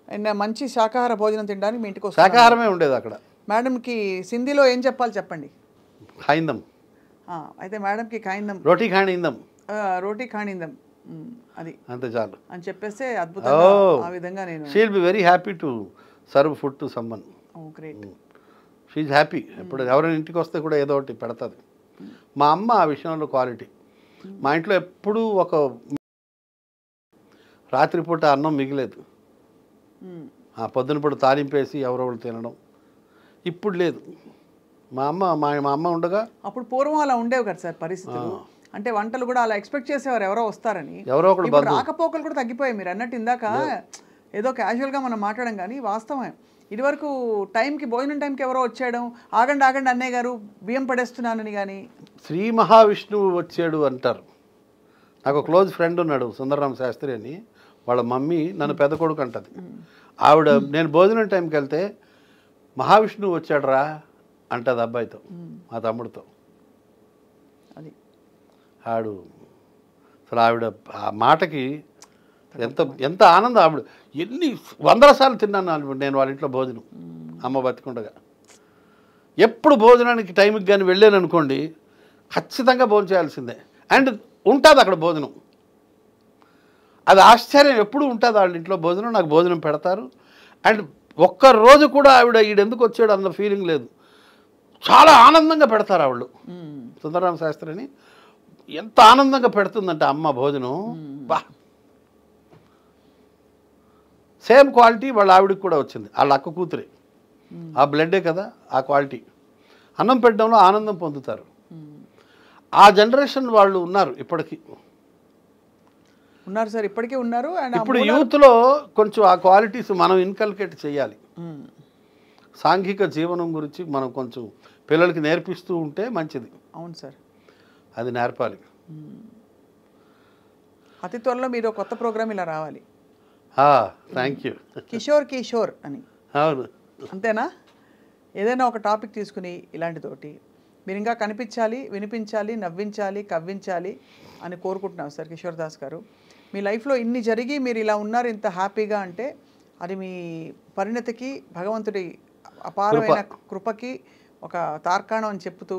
అండ్ మంచి శాకాహార భోజనం తినడానికి మీ ఇంటికి వస్తాను. శాకాహారమే ఉండేది అక్కడ. మేడంకి సింధీలో ఏం చెప్పాలి చెప్పండి. ఖాయిందం. అయితే మేడంకి ఖాయిందం, రోటీ ఖాయిందం, రోటీ ఖాయిందం, అది అంతే చాలు అని చెప్పేస్తే అద్భుతంగా ఆ విధంగా నేను. She will be very happy to serve food to someone. Great. She is happy. ఎప్పుడు ఎవరైనా ఇంటికి వస్తే కూడా ఏదో ఒకటి పెడతాది. మా అమ్మ ఆ విషయంలో క్వాలిటీ. మా ఇంట్లో ఎప్పుడూ ఒక రాత్రిపూట అన్నం మిగిలేదు. పొద్దున పూట తాలింపేసి ఎవరెవరు తినడం. ఇప్పుడు లేదు. మా అమ్మ ఉండగా. అప్పుడు పూర్వం అలా ఉండేవి కదా సార్ పరిస్థితులు. అంటే వంటలు కూడా అలా ఎక్స్పెక్ట్ చేసేవారు ఎవరో వస్తారని. ఎవరో ఒకరు రాకపోకలు కూడా తగ్గిపోయాయి. మీరు అన్నట్టు ఇందాక ఏదో క్యాజువల్గా మనం మాట్లాడడం కానీ వాస్తవమే. ఇదివరకు టైంకి భోజనం టైంకి ఎవరో వచ్చేయడం, ఆగండి అన్నయ్య గారు బియ్యం పడేస్తున్నానని. కానీ శ్రీ మహావిష్ణువు వచ్చాడు అంటారు. నాకు క్లోజ్ ఫ్రెండ్ ఉన్నాడు, సుందరరామ శాస్త్రి అని. వాళ్ళ మమ్మీ నన్ను పెద్ద కొడుకు అంటది. ఆవిడ నేను భోజనం టైంకి వెళ్తే మహావిష్ణువు వచ్చాడు రా అంటది అబ్బాయితో, మా తమ్ముడితో. అది ఆవిడ అసలు ఆవిడ ఆ మాటకి ఎంత ఆనందం. ఆవిడ ఎన్ని 100 సార్లు తిన్నాను నేను వాళ్ళ ఇంట్లో భోజనం, అమ్మ బతికుండగా. ఎప్పుడు భోజనానికి టైంకి కానీ వెళ్ళాను అనుకోండి, ఖచ్చితంగా భోజనం చేయాల్సిందే. అండ్ ఉంటుంది అక్కడ భోజనం. అది ఆశ్చర్యం, ఎప్పుడు ఉంటుంది వాళ్ళ ఇంట్లో భోజనం. నాకు భోజనం పెడతారు. అండ్ ఒక్కరోజు కూడా ఆవిడ ఈడెందుకు వచ్చాడు అన్న ఫీలింగ్ లేదు. చాలా ఆనందంగా పెడతారు ఆవిళ్ళు. సుందరరామ శాస్త్రి అని ఎంత ఆనందంగా పెడుతుందంటే అమ్మ భోజనం. బా, సేమ్ క్వాలిటీ వాళ్ళ ఆవిడకి కూడా వచ్చింది. వాళ్ళ అక్క కూతురే, ఆ బ్లడ్డే కదా ఆ క్వాలిటీ. అన్నం పెట్టడంలో ఆనందం పొందుతారు. ఆ జనరేషన్ వాళ్ళు ఉన్నారు ఇప్పటికీ. ఉన్నారు సార్, ఇప్పటికీ ఉన్నారు. అండ్ ఇప్పుడు యూత్లో కొంచెం ఆ క్వాలిటీస్ మనం ఇన్కల్కేట్ చేయాలి. సాంఘిక జీవనం గురించి మనం కొంచెం పిల్లలకి నేర్పిస్తూ ఉంటే మంచిది. అవును సార్, అది నేర్పాలి. అతి త్వరలో మీరు కొత్త ప్రోగ్రామ్ ఇలా రావాలి. Thank you. కిషోర్ అని. అవును, అంతేనా? ఏదైనా ఒక టాపిక్ తీసుకుని ఇలాంటితోటి మీరు ఇంకా కనిపించాలి, వినిపించాలి, నవ్వించాలి, కవ్వించాలి అని కోరుకుంటున్నాం సార్ కిషోర్ దాస్ గారు. మీ లైఫ్లో ఇన్ని జరిగి మీరు ఇలా ఉన్నారు ఇంత హ్యాపీగా అంటే అది మీ పరిణతికి భగవంతుడి అపారమైన కృపకి ఒక తార్కాణం అని చెప్తూ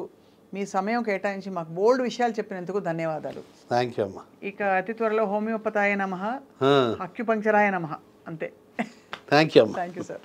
మీ సమయం కేటాయించి మాకు బోల్డ్ విషయాలు చెప్పినందుకు ధన్యవాదాలు. థ్యాంక్ యూ అమ్మా. ఇక అతి త్వరలో హోమియోపతాయ నమః, అక్యుపంక్చరాయ నమః అంతే. థ్యాంక్ యూ అమ్మా. Thank you sir.